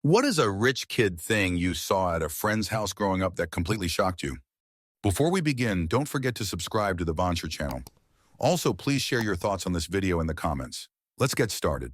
What is a rich kid thing you saw at a friend's house growing up that completely shocked you? Before we begin, don't forget to subscribe to the Vancher channel. Also, please share your thoughts on this video in the comments. Let's get started.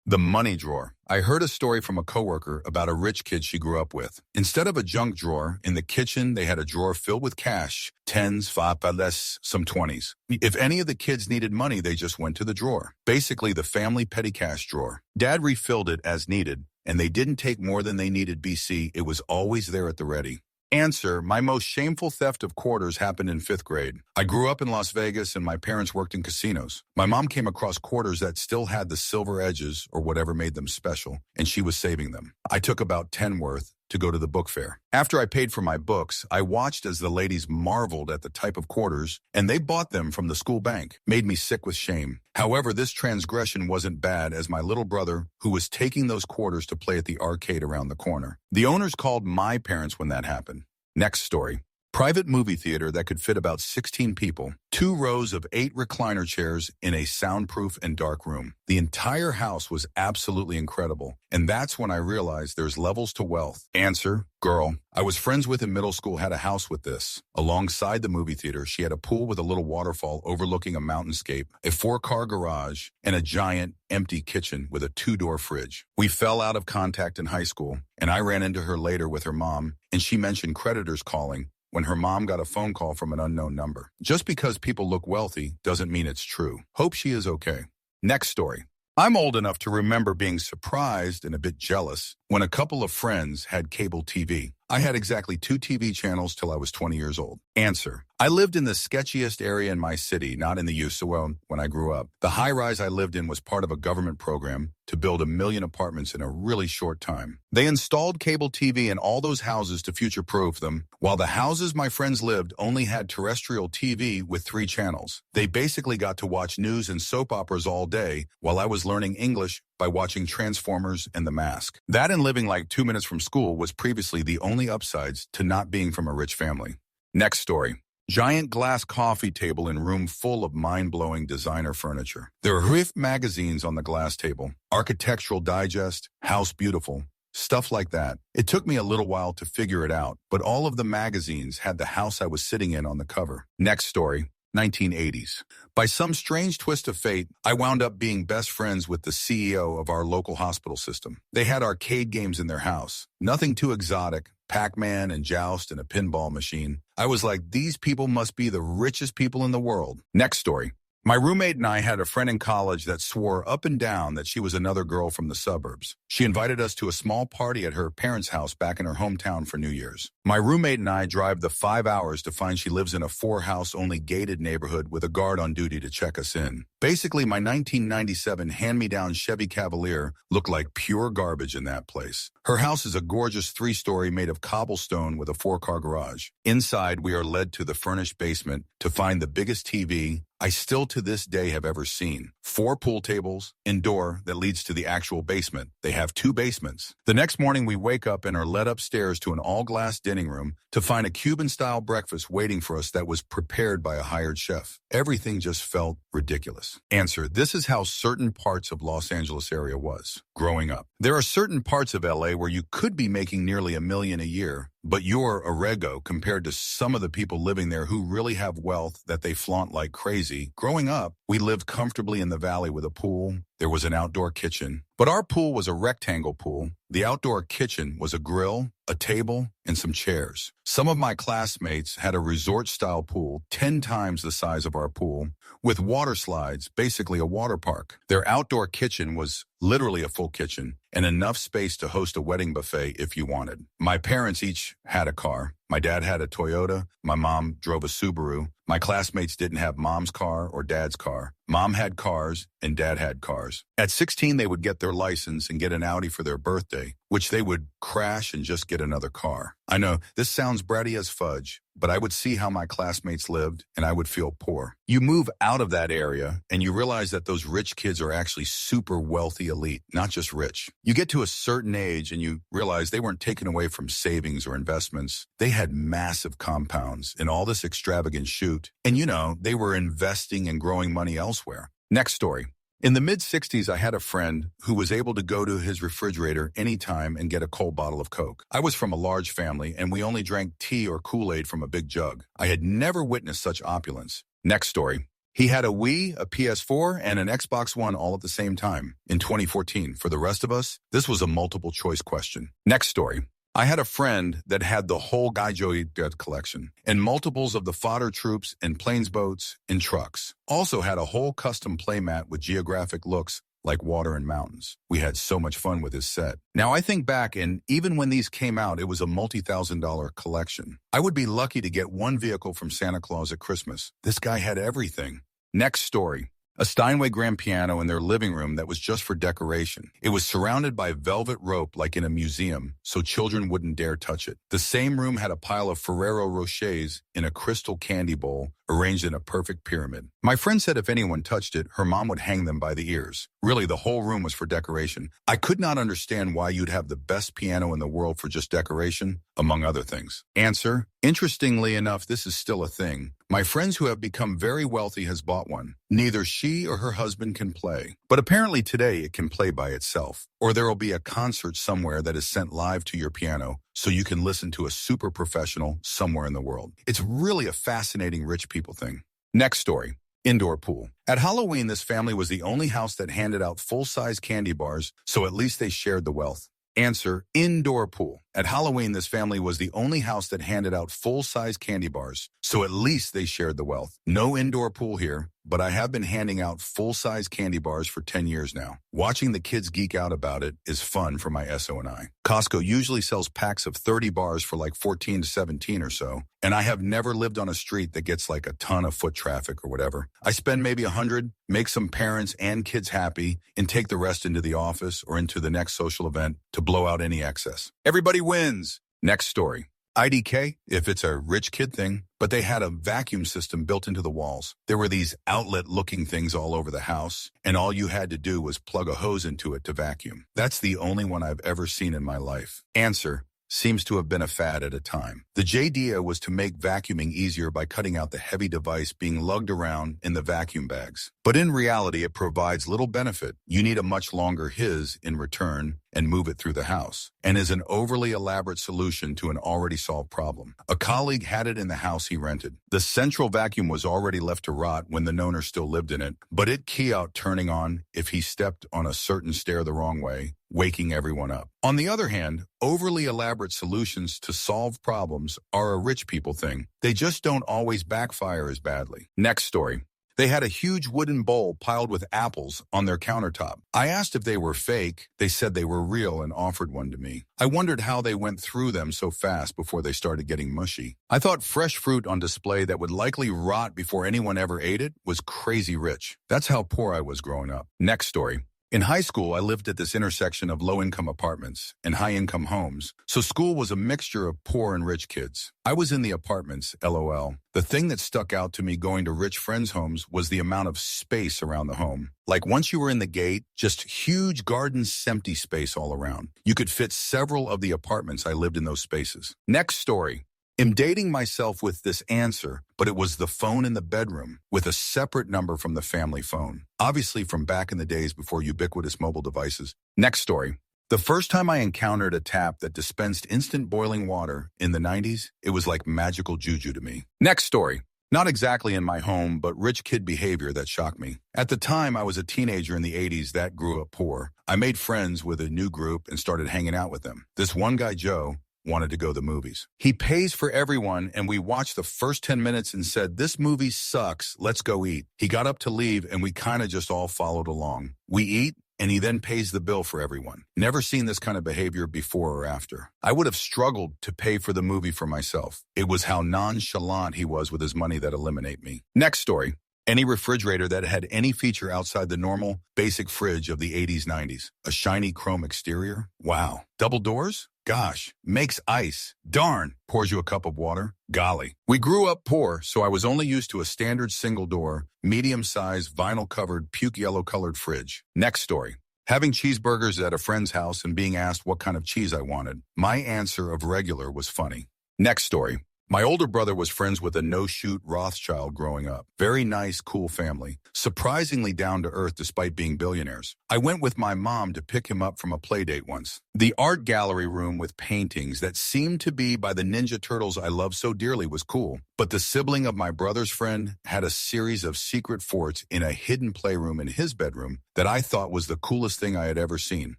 The money drawer. I heard a story from a coworker about a rich kid she grew up with. Instead of a junk drawer, in the kitchen they had a drawer filled with cash, tens, $5, some 20s. If any of the kids needed money, they just went to the drawer. Basically the family petty cash drawer. Dad refilled it as needed, and they didn't take more than they needed BC. It was always there at the ready. Answer: my most shameful theft of quarters happened in 5th grade. I grew up in Las Vegas and my parents worked in casinos. My mom came across quarters that still had the silver edges or whatever made them special, and she was saving them. I took about 10 worth to go to the book fair. After I paid for my books, I watched as the ladies marveled at the type of quarters, and they bought them from the school bank. Made me sick with shame. However, this transgression wasn't bad, as my little brother, who was taking those quarters to play at the arcade around the corner. The owners called my parents when that happened. Next story. Private movie theater that could fit about 16 people. 2 rows of 8 recliner chairs in a soundproof and dark room. The entire house was absolutely incredible, and that's when I realized there's levels to wealth. Answer: girl I was friends with in middle school had a house with this. Alongside the movie theater, she had a pool with a little waterfall overlooking a mountainscape, a 4-car garage, and a giant, empty kitchen with a 2-door fridge. We fell out of contact in high school, and I ran into her later with her mom, and she mentioned creditors calling when her mom got a phone call from an unknown number. Just because people look wealthy doesn't mean it's true. Hope she is okay. Next story. I'm old enough to remember being surprised and a bit jealous when a couple of friends had cable TV. I had exactly 2 TV channels till I was 20 years old. Answer: I lived in the sketchiest area in my city, not in the USO when I grew up. The high-rise I lived in was part of a government program to build 1 million apartments in a really short time. They installed cable TV in all those houses to future-proof them, while the houses my friends lived only had terrestrial TV with 3 channels. They basically got to watch news and soap operas all day while I was learning English by watching Transformers and The Mask. That and living like 2 minutes from school was previously the only upsides to not being from a rich family. Next story. Giant glass coffee table in room full of mind-blowing designer furniture. There are Riff magazines on the glass table, Architectural Digest, House Beautiful, stuff like that. It took me a little while to figure it out, but all of the magazines had the house I was sitting in on the cover. Next story. 1980s. By some strange twist of fate, I wound up being best friends with the CEO of our local hospital system. They had arcade games in their house. Nothing too exotic. Pac-Man and Joust and a pinball machine. I was like, these people must be the richest people in the world. Next story. My roommate and I had a friend in college that swore up and down that she was another girl from the suburbs. She invited us to a small party at her parents' house back in her hometown for New Year's. My roommate and I drive the 5 hours to find she lives in a 4-house-only gated neighborhood with a guard on duty to check us in. Basically, my 1997 hand-me-down Chevy Cavalier looked like pure garbage in that place. Her house is a gorgeous 3-story made of cobblestone with a 4-car garage. Inside, we are led to the furnished basement to find the biggest TV I still to this day have ever seen. 4 pool tables, indoor, that leads to the actual basement. They have 2 basements. The next morning we wake up and are led upstairs to an all-glass dining room to find a Cuban-style breakfast waiting for us that was prepared by a hired chef. Everything just felt ridiculous. Answer: this is how certain parts of Los Angeles area was growing up. There are certain parts of LA where you could be making nearly $1 million a year, but you're a rego compared to some of the people living there who really have wealth that they flaunt like crazy. Growing up, we lived comfortably in the valley with a pool. There was an outdoor kitchen, but our pool was a rectangle pool. The outdoor kitchen was a grill, a table, and some chairs. Some of my classmates had a resort-style pool 10 times the size of our pool, with water slides, basically a water park. Their outdoor kitchen was literally a full kitchen, and enough space to host a wedding buffet if you wanted. My parents each had a car. My dad had a Toyota. My mom drove a Subaru. My classmates didn't have mom's car or dad's car. Mom had cars and dad had cars. At 16, they would get their license and get an Audi for their birthday, which they would crash and just get another car. I know, this sounds bratty as fudge, but I would see how my classmates lived and I would feel poor. You move out of that area and you realize that those rich kids are actually super wealthy elite, not just rich. You get to a certain age and you realize they weren't taken away from savings or investments. They had massive compounds and all this extravagant shoot. And you know, they were investing and growing money elsewhere. Next story. In the mid-60s, I had a friend who was able to go to his refrigerator anytime and get a cold bottle of Coke. I was from a large family, and we only drank tea or Kool-Aid from a big jug. I had never witnessed such opulence. Next story. He had a Wii, a PS4, and an Xbox One all at the same time in 2014. For the rest of us, this was a multiple choice question. Next story. I had a friend that had the whole Gaijo collection and multiples of the fodder troops and planes boats and trucks. Also had a whole custom playmat with geographic looks like water and mountains. We had so much fun with his set. Now I think back, and even when these came out, it was a multi-$1,000 collection. I would be lucky to get one vehicle from Santa Claus at Christmas. This guy had everything. Next story. A Steinway grand piano in their living room that was just for decoration. It was surrounded by velvet rope like in a museum, so children wouldn't dare touch it. The same room had a pile of Ferrero Rochers in a crystal candy bowl arranged in a perfect pyramid. My friend said if anyone touched it, her mom would hang them by the ears. Really, the whole room was for decoration. I could not understand why you'd have the best piano in the world for just decoration, among other things. Answer. Interestingly enough, this is still a thing. My friends who have become very wealthy has bought one. Neither she or her husband can play. But apparently today it can play by itself. Or there will be a concert somewhere that is sent live to your piano so you can listen to a super professional somewhere in the world. It's really a fascinating rich people thing. Next story. Indoor pool. At Halloween, this family was the only house that handed out full-size candy bars, so at least they shared the wealth. Answer. Indoor pool. At Halloween, this family was the only house that handed out full-size candy bars, so at least they shared the wealth. No indoor pool here, but I have been handing out full-size candy bars for 10 years now. Watching the kids geek out about it is fun for my SO and I. Costco usually sells packs of 30 bars for like 14 to 17 or so, and I have never lived on a street that gets like a ton of foot traffic or whatever. I spend maybe 100, make some parents and kids happy, and take the rest into the office or into the next social event to blow out any excess. Everybody wins. Next story. IDK, if it's a rich kid thing, but they had a vacuum system built into the walls. There were these outlet-looking things all over the house, and all you had to do was plug a hose into it to vacuum. That's the only one I've ever seen in my life. Answer. Seems to have been a fad at a time. The idea was to make vacuuming easier by cutting out the heavy device being lugged around in the vacuum bags. But in reality, it provides little benefit. You need a much longer hose in return and move it through the house, and is an overly elaborate solution to an already solved problem. A colleague had it in the house he rented. The central vacuum was already left to rot when the owner still lived in it, but it key out turning on if he stepped on a certain stair the wrong way, waking everyone up. On the other hand, overly elaborate solutions to solve problems are a rich people thing. They just don't always backfire as badly. Next story. They had a huge wooden bowl piled with apples on their countertop. I asked if they were fake. They said they were real and offered one to me. I wondered how they went through them so fast before they started getting mushy. I thought fresh fruit on display that would likely rot before anyone ever ate it was crazy rich. That's how poor I was growing up. Next story. In high school, I lived at this intersection of low-income apartments and high-income homes, so school was a mixture of poor and rich kids. I was in the apartments, LOL. The thing that stuck out to me going to rich friends' homes was the amount of space around the home. Like once you were in the gate, just huge gardens, empty space all around. You could fit several of the apartments I lived in those spaces. Next story. I'm dating myself with this answer, but it was the phone in the bedroom with a separate number from the family phone. Obviously from back in the days before ubiquitous mobile devices. Next story. The first time I encountered a tap that dispensed instant boiling water in the 90s, it was like magical juju to me. Next story. Not exactly in my home, but rich kid behavior that shocked me. At the time, I was a teenager in the 80s that grew up poor. I made friends with a new group and started hanging out with them. This one guy, Joe, wanted to go to the movies. He pays for everyone, and we watched the first 10 minutes and said, "This movie sucks, let's go eat." He got up to leave, and we kind of just all followed along. We eat, and he then pays the bill for everyone. Never seen this kind of behavior before or after. I would have struggled to pay for the movie for myself. It was how nonchalant he was with his money that eliminated me. Next story. Any refrigerator that had any feature outside the normal, basic fridge of the 80s, 90s. A shiny chrome exterior? Wow. Double doors? Gosh. Makes ice. Darn. Pours you a cup of water? Golly. We grew up poor, so I was only used to a standard single-door, medium-sized, vinyl-covered, puke yellow-colored fridge. Next story. Having cheeseburgers at a friend's house and being asked what kind of cheese I wanted. My answer of regular was funny. Next story. My older brother was friends with a no-shoot Rothschild growing up. Very nice, cool family. Surprisingly down to earth despite being billionaires. I went with my mom to pick him up from a play date once. The art gallery room with paintings that seemed to be by the Ninja Turtles I love so dearly was cool. But the sibling of my brother's friend had a series of secret forts in a hidden playroom in his bedroom that I thought was the coolest thing I had ever seen.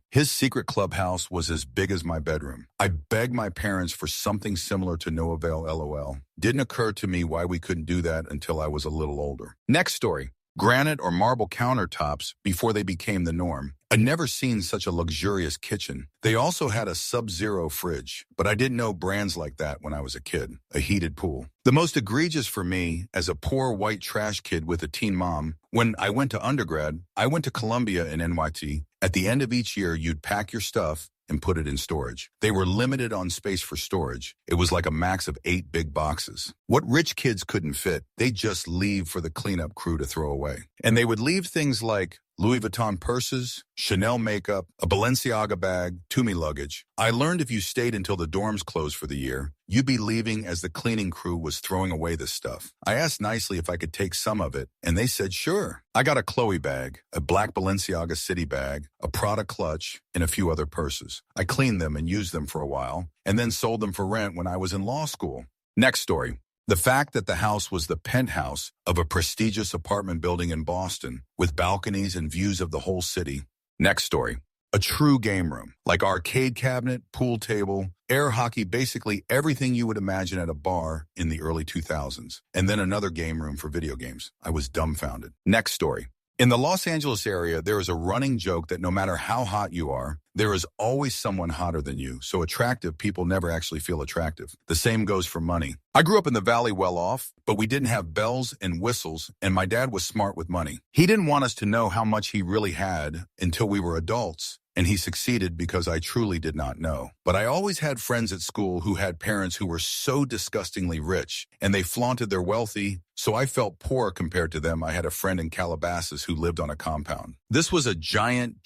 His secret clubhouse was as big as my bedroom. I begged my parents for something similar to no avail LOL. Didn't occur to me why we couldn't do that until I was a little older. Next story. Granite or marble countertops before they became the norm. I'd never seen such a luxurious kitchen. They also had a sub-zero fridge, but I didn't know brands like that when I was a kid. A heated pool. The most egregious for me, as a poor white trash kid with a teen mom, when I went to undergrad, I went to Columbia in NYT. At the end of each year, you'd pack your stuff and put it in storage. They were limited on space for storage. It was like a max of 8 big boxes. What rich kids couldn't fit, they'd just leave for the cleanup crew to throw away. And they would leave things like Louis Vuitton purses, Chanel makeup, a Balenciaga bag, Tumi luggage. I learned if you stayed until the dorms closed for the year, you'd be leaving as the cleaning crew was throwing away this stuff. I asked nicely if I could take some of it, and they said sure. I got a Chloe bag, a black Balenciaga City bag, a Prada clutch, and a few other purses. I cleaned them and used them for a while, and then sold them for rent when I was in law school. Next story. The fact that the house was the penthouse of a prestigious apartment building in Boston with balconies and views of the whole city. Next story. A true game room, like arcade cabinet, pool table, air hockey, basically everything you would imagine at a bar in the early 2000s. And then another game room for video games. I was dumbfounded. Next story. In the Los Angeles area, there is a running joke that no matter how hot you are, there is always someone hotter than you, so attractive people never actually feel attractive. The same goes for money. I grew up in the valley well off, but we didn't have bells and whistles, and my dad was smart with money. He didn't want us to know how much he really had until we were adults, and he succeeded because I truly did not know. But I always had friends at school who had parents who were so disgustingly rich, and they flaunted their wealthy, so I felt poor compared to them. I had a friend in Calabasas who lived on a compound. This was a giant,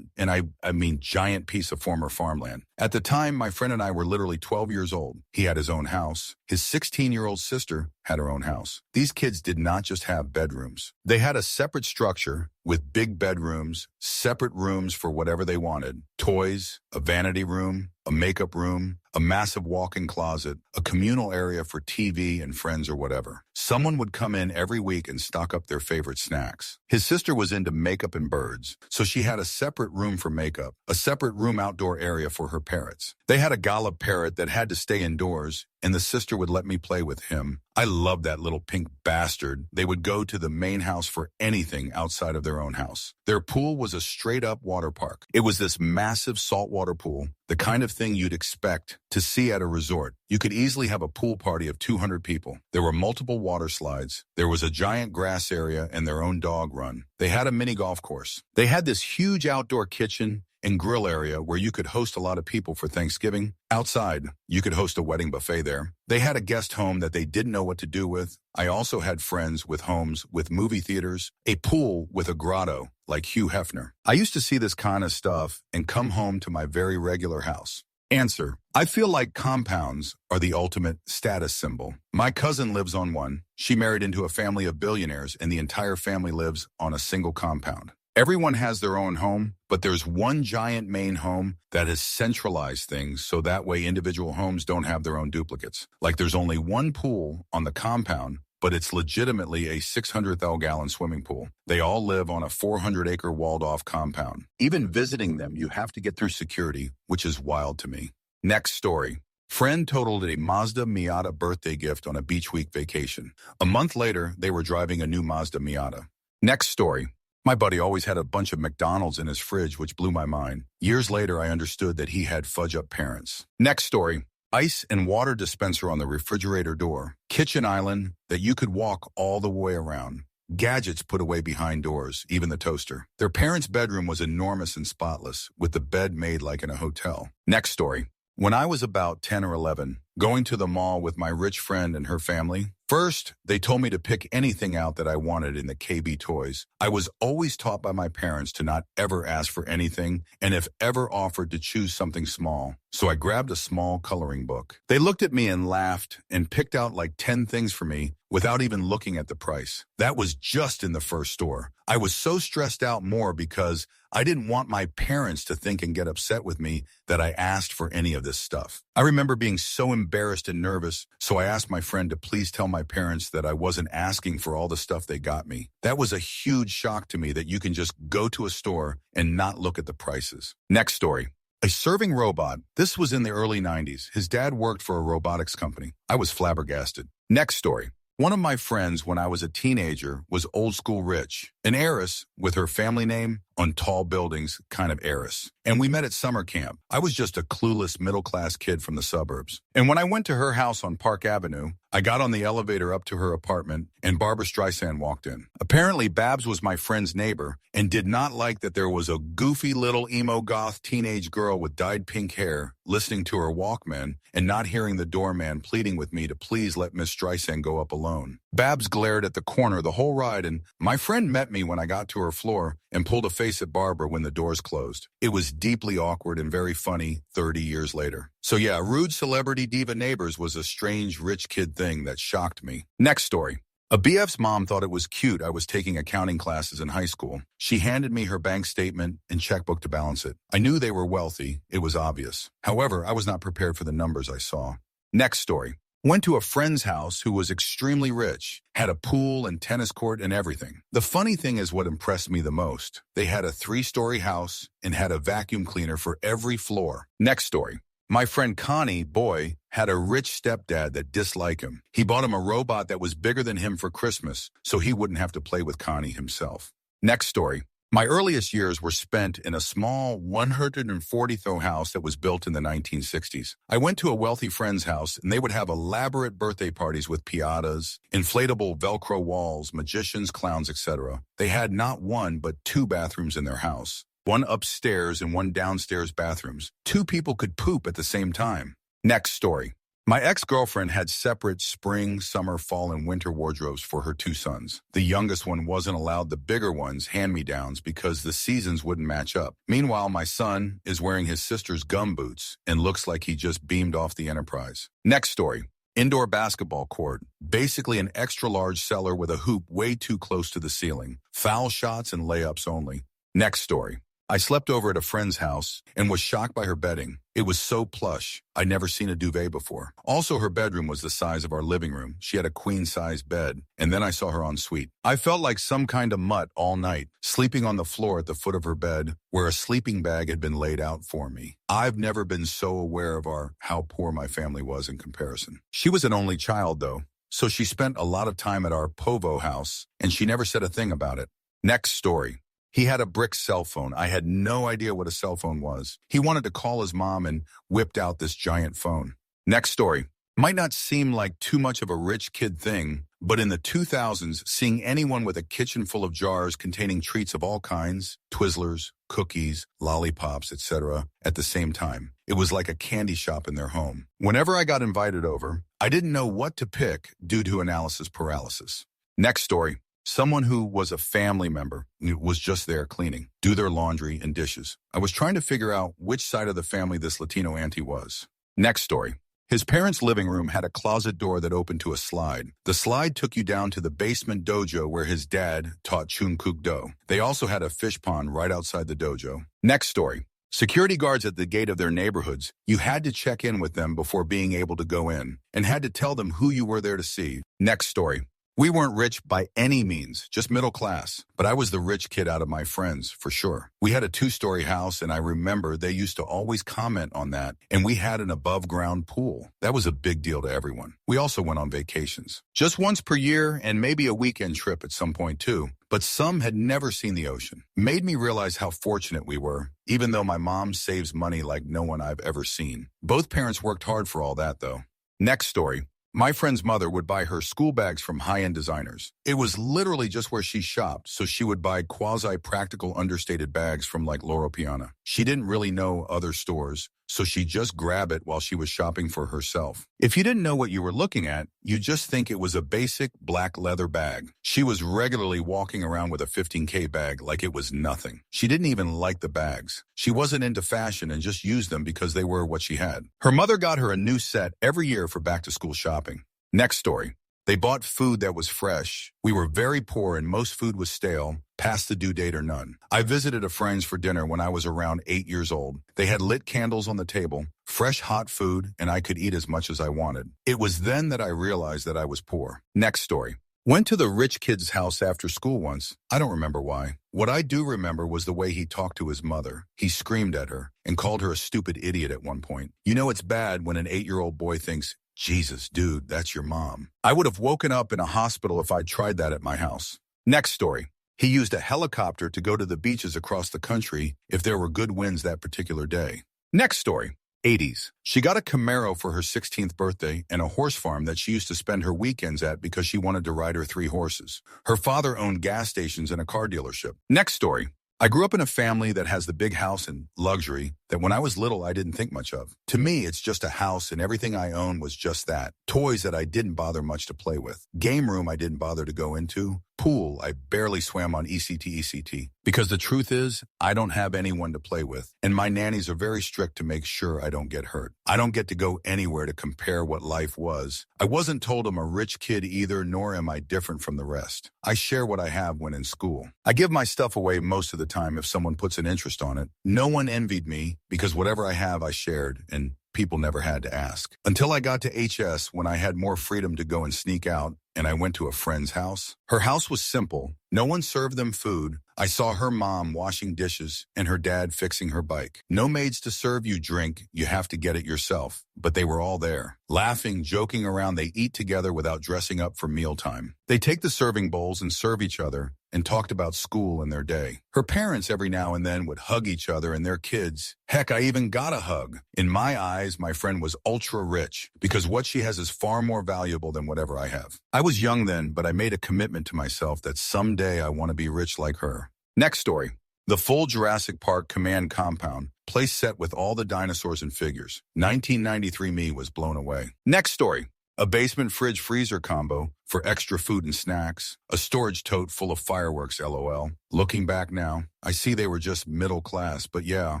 and I mean giant piece of former farmland. At the time, my friend and I were literally 12 years old. He had his own house. His 16-year-old sister had her own house. These kids did not just have bedrooms. They had a separate structure with big bedrooms, separate rooms for whatever they wanted, toys, a vanity room, a makeup room, a massive walk-in closet, a communal area for TV and friends or whatever. Someone would come in every week and stock up their favorite snacks. His sister was into makeup and birds, so she had a separate room for makeup, a separate room outdoor area for her parrots. They had a Golub parrot that had to stay indoors, and the sister would let me play with him. I loved that little pink bastard. They would go to the main house for anything outside of their own house. Their pool was a straight-up water park. It was this massive saltwater pool, the kind of thing you'd expect to see at a resort. You could easily have a pool party of 200 people. There were multiple water slides. There was a giant grass area and their own dog run. They had a mini golf course. They had this huge outdoor kitchen and grill area where you could host a lot of people for Thanksgiving. Outside, you could host a wedding buffet there. They had a guest home that they didn't know what to do with. I also had friends with homes with movie theaters, a pool with a grotto, like Hugh Hefner. I used to see this kind of stuff and come home to my very regular house. Answer. I feel like compounds are the ultimate status symbol. My cousin lives on one. She married into a family of billionaires, and the entire family lives on a single compound. Everyone has their own home, but there's one giant main home that has centralized things so that way individual homes don't have their own duplicates. Like there's only one pool on the compound, but it's legitimately a 600,000-gallon swimming pool. They all live on a 400-acre walled-off compound. Even visiting them, you have to get through security, which is wild to me. Next story. Friend totaled a Mazda Miata birthday gift on a beach week vacation. A month later, they were driving a new Mazda Miata. Next story. My buddy always had a bunch of McDonald's in his fridge, which blew my mind. Years later, I understood that he had fudge-up parents. Next story. Ice and water dispenser on the refrigerator door. Kitchen island that you could walk all the way around. Gadgets put away behind doors, even the toaster. Their parents' bedroom was enormous and spotless, with the bed made like in a hotel. Next story. When I was about 10 or 11, going to the mall with my rich friend and her family. First, they told me to pick anything out that I wanted in the KB toys. I was always taught by my parents to not ever ask for anything, and if ever offered to choose something small. So I grabbed a small coloring book. They looked at me and laughed and picked out like 10 things for me without even looking at the price. That was just in the first store. I was so stressed out more because I didn't want my parents to think and get upset with me that I asked for any of this stuff. I remember being so embarrassed and nervous, so I asked my friend to please tell my parents that I wasn't asking for all the stuff they got me. That was a huge shock to me that you can just go to a store and not look at the prices. Next story. A serving robot. This was in the early 90s. His dad worked for a robotics company. I was flabbergasted. Next story. One of my friends when I was a teenager was old school rich, an heiress with her family name on tall buildings, kind of heiress. And we met at summer camp. I was just a clueless middle-class kid from the suburbs. And when I went to her house on Park Avenue, I got on the elevator up to her apartment and Barbra Streisand walked in. Apparently, Babs was my friend's neighbor and did not like that there was a goofy little emo goth teenage girl with dyed pink hair listening to her Walkman and not hearing the doorman pleading with me to please let Miss Streisand go up alone. Babs glared at the corner the whole ride, and my friend met me when I got to her floor and pulled a face at Barbara when the doors closed. It was deeply awkward and very funny 30 years later. So yeah, rude celebrity diva neighbors was a strange rich kid thing that shocked me. Next story. A BF's mom thought it was cute I was taking accounting classes in high school. She handed me her bank statement and checkbook to balance it. I knew they were wealthy. It was obvious. However, I was not prepared for the numbers I saw. Next story. Went to a friend's house who was extremely rich, had a pool and tennis court and everything. The funny thing is what impressed me the most. They had a 3-story house and had a vacuum cleaner for every floor. Next story. My friend Connie, boy, had a rich stepdad that disliked him. He bought him a robot that was bigger than him for Christmas, so he wouldn't have to play with Connie himself. Next story. My earliest years were spent in a small 140-throw house that was built in the 1960s. I went to a wealthy friend's house, and they would have elaborate birthday parties with piatas, inflatable Velcro walls, magicians, clowns, etc. They had not one but 2 bathrooms in their house. One upstairs and one downstairs bathrooms. 2 people could poop at the same time. Next story. My ex-girlfriend had separate spring, summer, fall, and winter wardrobes for her 2 sons. The youngest one wasn't allowed the bigger ones, hand-me-downs, because the seasons wouldn't match up. Meanwhile, my son is wearing his sister's gum boots and looks like he just beamed off the Enterprise. Next story. Indoor basketball court. Basically an extra-large cellar with a hoop way too close to the ceiling. Foul shots and layups only. Next story. I slept over at a friend's house and was shocked by her bedding. It was so plush. I'd never seen a duvet before. Also, her bedroom was the size of our living room. She had a queen-size bed, and then I saw her en suite. I felt like some kind of mutt all night, sleeping on the floor at the foot of her bed where a sleeping bag had been laid out for me. I've never been so aware of how poor my family was in comparison. She was an only child, though, so she spent a lot of time at our Povo house, and she never said a thing about it. Next story. He had a brick cell phone. I had no idea what a cell phone was. He wanted to call his mom and whipped out this giant phone. Next story. Might not seem like too much of a rich kid thing, but in the 2000s, seeing anyone with a kitchen full of jars containing treats of all kinds, Twizzlers, cookies, lollipops, etc., at the same time, it was like a candy shop in their home. Whenever I got invited over, I didn't know what to pick due to analysis paralysis. Next story. Someone who was a family member was just there cleaning, do their laundry and dishes. I was trying to figure out which side of the family this Latino auntie was. Next story. His parents' living room had a closet door that opened to a slide. The slide took you down to the basement dojo where his dad taught Chun Kuk Do. They also had a fish pond right outside the dojo. Next story. Security guards at the gate of their neighborhoods, you had to check in with them before being able to go in and had to tell them who you were there to see. Next story. We weren't rich by any means, just middle class, but I was the rich kid out of my friends, for sure. We had a 2-story house, and I remember they used to always comment on that, and we had an above-ground pool. That was a big deal to everyone. We also went on vacations. Just once per year, and maybe a weekend trip at some point too, but some had never seen the ocean. Made me realize how fortunate we were, even though my mom saves money like no one I've ever seen. Both parents worked hard for all that, though. Next story. My friend's mother would buy her school bags from high-end designers. It was literally just where she shopped, so she would buy quasi-practical understated bags from like Loro Piana. She didn't really know other stores, so she just grabbed it while she was shopping for herself. If you didn't know what you were looking at, you'd just think it was a basic black leather bag. She was regularly walking around with a 15K bag like it was nothing. She didn't even like the bags. She wasn't into fashion and just used them because they were what she had. Her mother got her a new set every year for back-to-school shopping. Next story. They bought food that was fresh. We were very poor and most food was stale, past the due date or none. I visited a friend's for dinner when I was around 8 years old. They had lit candles on the table, fresh hot food, and I could eat as much as I wanted. It was then that I realized that I was poor. Next story. Went to the rich kid's house after school once. I don't remember why. What I do remember was the way he talked to his mother. He screamed at her and called her a stupid idiot at one point. You know it's bad when an 8-year-old boy thinks, Jesus, dude, that's your mom. I would have woken up in a hospital if I'd tried that at my house. Next story. He used a helicopter to go to the beaches across the country if there were good winds that particular day. Next story. 80s. She got a Camaro for her 16th birthday and a horse farm that she used to spend her weekends at because she wanted to ride her 3 horses. Her father owned gas stations and a car dealership. Next story. I grew up in a family that has the big house and luxury that when I was little I didn't think much of. To me, it's just a house and everything I own was just that. Toys that I didn't bother much to play with. Game room I didn't bother to go into. Pool, I barely swam on ECT. Because the truth is, I don't have anyone to play with, and my nannies are very strict to make sure I don't get hurt. I don't get to go anywhere to compare what life was. I wasn't told I'm a rich kid either, nor am I different from the rest. I share what I have when in school. I give my stuff away most of the time if someone puts an interest on it. No one envied me because whatever I have I shared, and people never had to ask. Until I got to HS when I had more freedom to go and sneak out, and I went to a friend's house. Her house was simple. No one served them food. I saw her mom washing dishes and her dad fixing her bike. No maids to serve you drink. You have to get it yourself. But they were all there. Laughing, joking around, they eat together without dressing up for mealtime. They take the serving bowls and serve each other and talked about school and their day. Her parents every now and then would hug each other and their kids. Heck, I even got a hug. In my eyes, my friend was ultra rich because what she has is far more valuable than whatever I have. I was young then, but I made a commitment to myself that someday I want to be rich like her. Next story. The full Jurassic Park command compound, place set with all the dinosaurs and figures. 1993 me was blown away. Next story. A basement fridge freezer combo for extra food and snacks. A storage tote full of fireworks, LOL. Looking back now, I see they were just middle class, but yeah,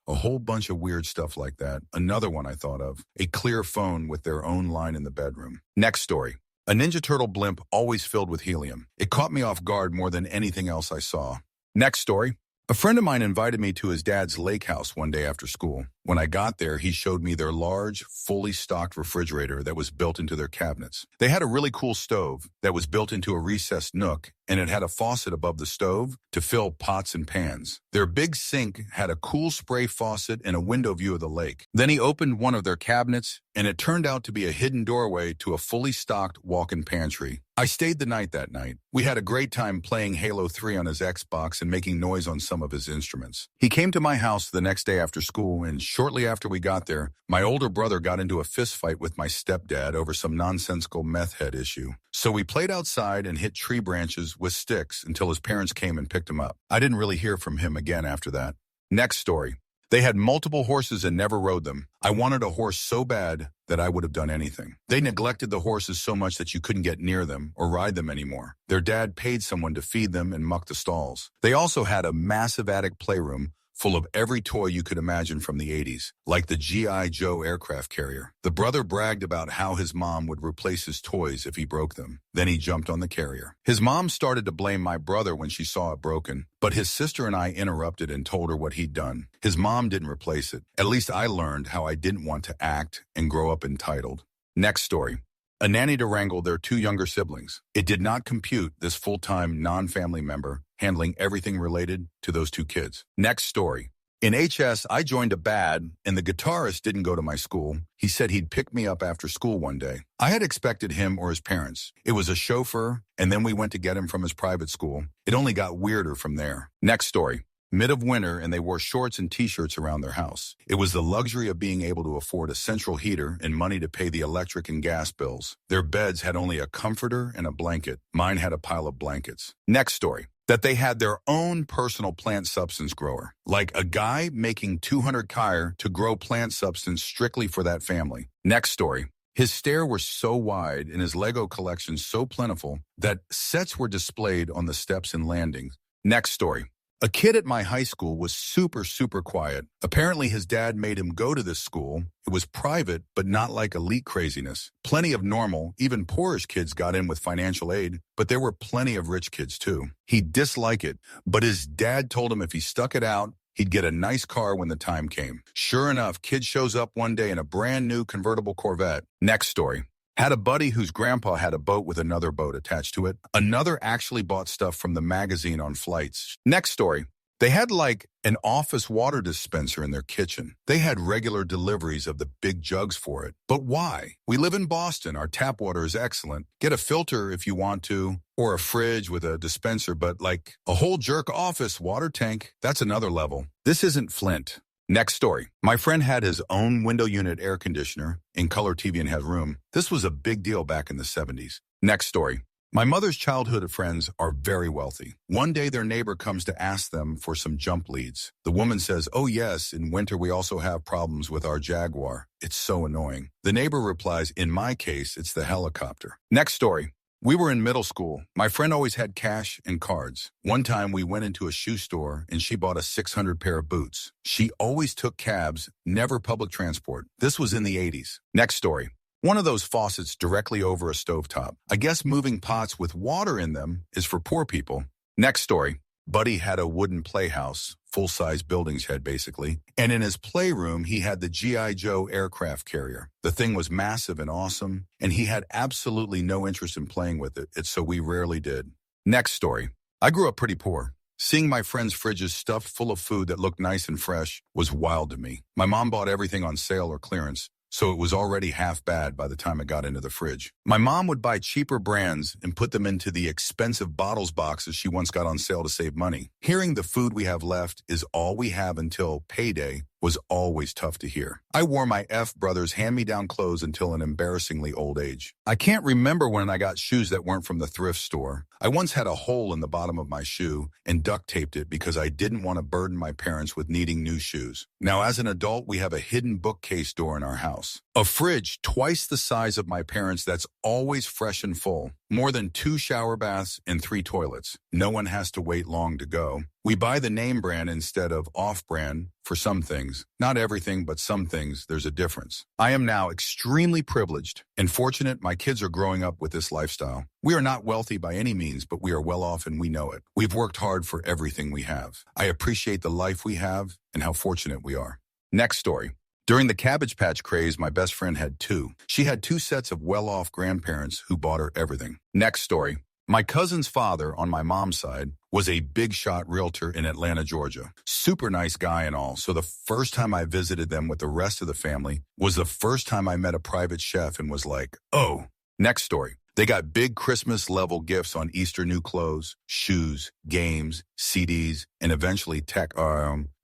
a whole bunch of weird stuff like that. Another one I thought of. A clear phone with their own line in the bedroom. Next story. A Ninja Turtle blimp always filled with helium. It caught me off guard more than anything else I saw. Next story. A friend of mine invited me to his dad's lake house one day after school. When I got there, he showed me their large, fully stocked refrigerator that was built into their cabinets. They had a really cool stove that was built into a recessed nook, and it had a faucet above the stove to fill pots and pans. Their big sink had a cool spray faucet and a window view of the lake. Then he opened one of their cabinets, and it turned out to be a hidden doorway to a fully stocked walk-in pantry. I stayed the night that night. We had a great time playing Halo 3 on his Xbox and making noise on some of his instruments. He came to my house the next day after school, and shortly after we got there, my older brother got into a fist fight with my stepdad over some nonsensical meth head issue. So we played outside and hit tree branches with sticks until his parents came and picked him up. I didn't really hear from him again after that. Next story. They had multiple horses and never rode them. I wanted a horse so bad that I would have done anything. They neglected the horses so much that you couldn't get near them or ride them anymore. Their dad paid someone to feed them and muck the stalls. They also had a massive attic playroom full of every toy you could imagine from the 80s, like the G.I. Joe aircraft carrier. The brother bragged about how his mom would replace his toys if he broke them. Then he jumped on the carrier. His mom started to blame my brother when she saw it broken, but his sister and I interrupted and told her what he'd done. His mom didn't replace it. At least I learned how I didn't want to act and grow up entitled. Next story. A nanny to wrangle their 2 younger siblings. It did not compute this full-time non-family member handling everything related to those 2 kids. Next story. In HS, I joined a band, and the guitarist didn't go to my school. He said he'd pick me up after school one day. I had expected him or his parents. It was a chauffeur, and then we went to get him from his private school. It only got weirder from there. Next story. Mid of winter, and they wore shorts and t-shirts around their house. It was the luxury of being able to afford a central heater and money to pay the electric and gas bills. Their beds had only a comforter and a blanket. Mine had a pile of blankets. Next story. that they had their own personal plant substance grower, like a guy making 200 kyer to grow plant substance strictly for that family. Next story. His stair was so wide and his Lego collection so plentiful that sets were displayed on the steps and landings. Next story. A kid at my high school was super quiet. Apparently his dad made him go to this school. It was private, but not like elite craziness. Plenty of normal, even poorish kids got in with financial aid, but there were plenty of rich kids too. He'd dislike it, but his dad told him if he stuck it out, he'd get a nice car when the time came. Sure enough, kid shows up one day in a brand new convertible Corvette. Next story. Had a buddy whose grandpa had a boat with another boat attached to it. Another actually bought stuff from the magazine on flights. Next story. They had like an office water dispenser in their kitchen. They had regular deliveries of the big jugs for it. But why? We live in Boston. Our tap water is excellent. Get a filter if you want to, or a fridge with a dispenser, but like a whole jerk office water tank, that's another level. This isn't Flint. Next story. My friend had his own window unit air conditioner in color TV in his room. This was a big deal back in the 70s. Next story. My mother's childhood friends are very wealthy. One day their neighbor comes to ask them for some jump leads. The woman says, "Oh yes, in winter we also have problems with our Jaguar. It's so annoying." The neighbor replies, "In my case, it's the helicopter." Next story. We were in middle school. My friend always had cash and cards. One time we went into a shoe store and she bought a 600 pair of boots. She always took cabs, never public transport. This was in the 80s. Next story. One of those faucets directly over a stovetop. I guess moving pots with water in them is for poor people. Next story. Buddy had a wooden playhouse, full-size building's head basically, and in his playroom he had the G.I. Joe aircraft carrier. The thing was massive and awesome, and he had absolutely no interest in playing with it, so we rarely did. Next story. I grew up pretty poor. Seeing my friends' fridges stuffed full of food that looked nice and fresh was wild to me. My mom bought everything on sale or clearance, so it was already half bad by the time it got into the fridge. My mom would buy cheaper brands and put them into the expensive bottles boxes she once got on sale to save money. Hearing the food we have left is all we have until payday was always tough to hear. I wore my F brother's hand-me-down clothes until an embarrassingly old age. I can't remember when I got shoes that weren't from the thrift store. I once had a hole in the bottom of my shoe and duct taped it because I didn't want to burden my parents with needing new shoes. Now, as an adult, we have a hidden bookcase door in our house. A fridge twice the size of my parents that's always fresh and full. More than 2 shower baths and 3 toilets. No one has to wait long to go. We buy the name brand instead of off-brand for some things. Not everything, but some things, there's a difference. I am now extremely privileged and fortunate my kids are growing up with this lifestyle. We are not wealthy by any means, but we are well off and we know it. We've worked hard for everything we have. I appreciate the life we have and how fortunate we are. Next story. During the Cabbage Patch craze, my best friend had 2. She had 2 sets of well-off grandparents who bought her everything. Next story. My cousin's father, on my mom's side, was a big-shot realtor in Atlanta, Georgia. Super nice guy and all, so the first time I visited them with the rest of the family was the first time I met a private chef and was like, oh. Next story. They got big Christmas-level gifts on Easter new clothes, shoes, games, CDs, and eventually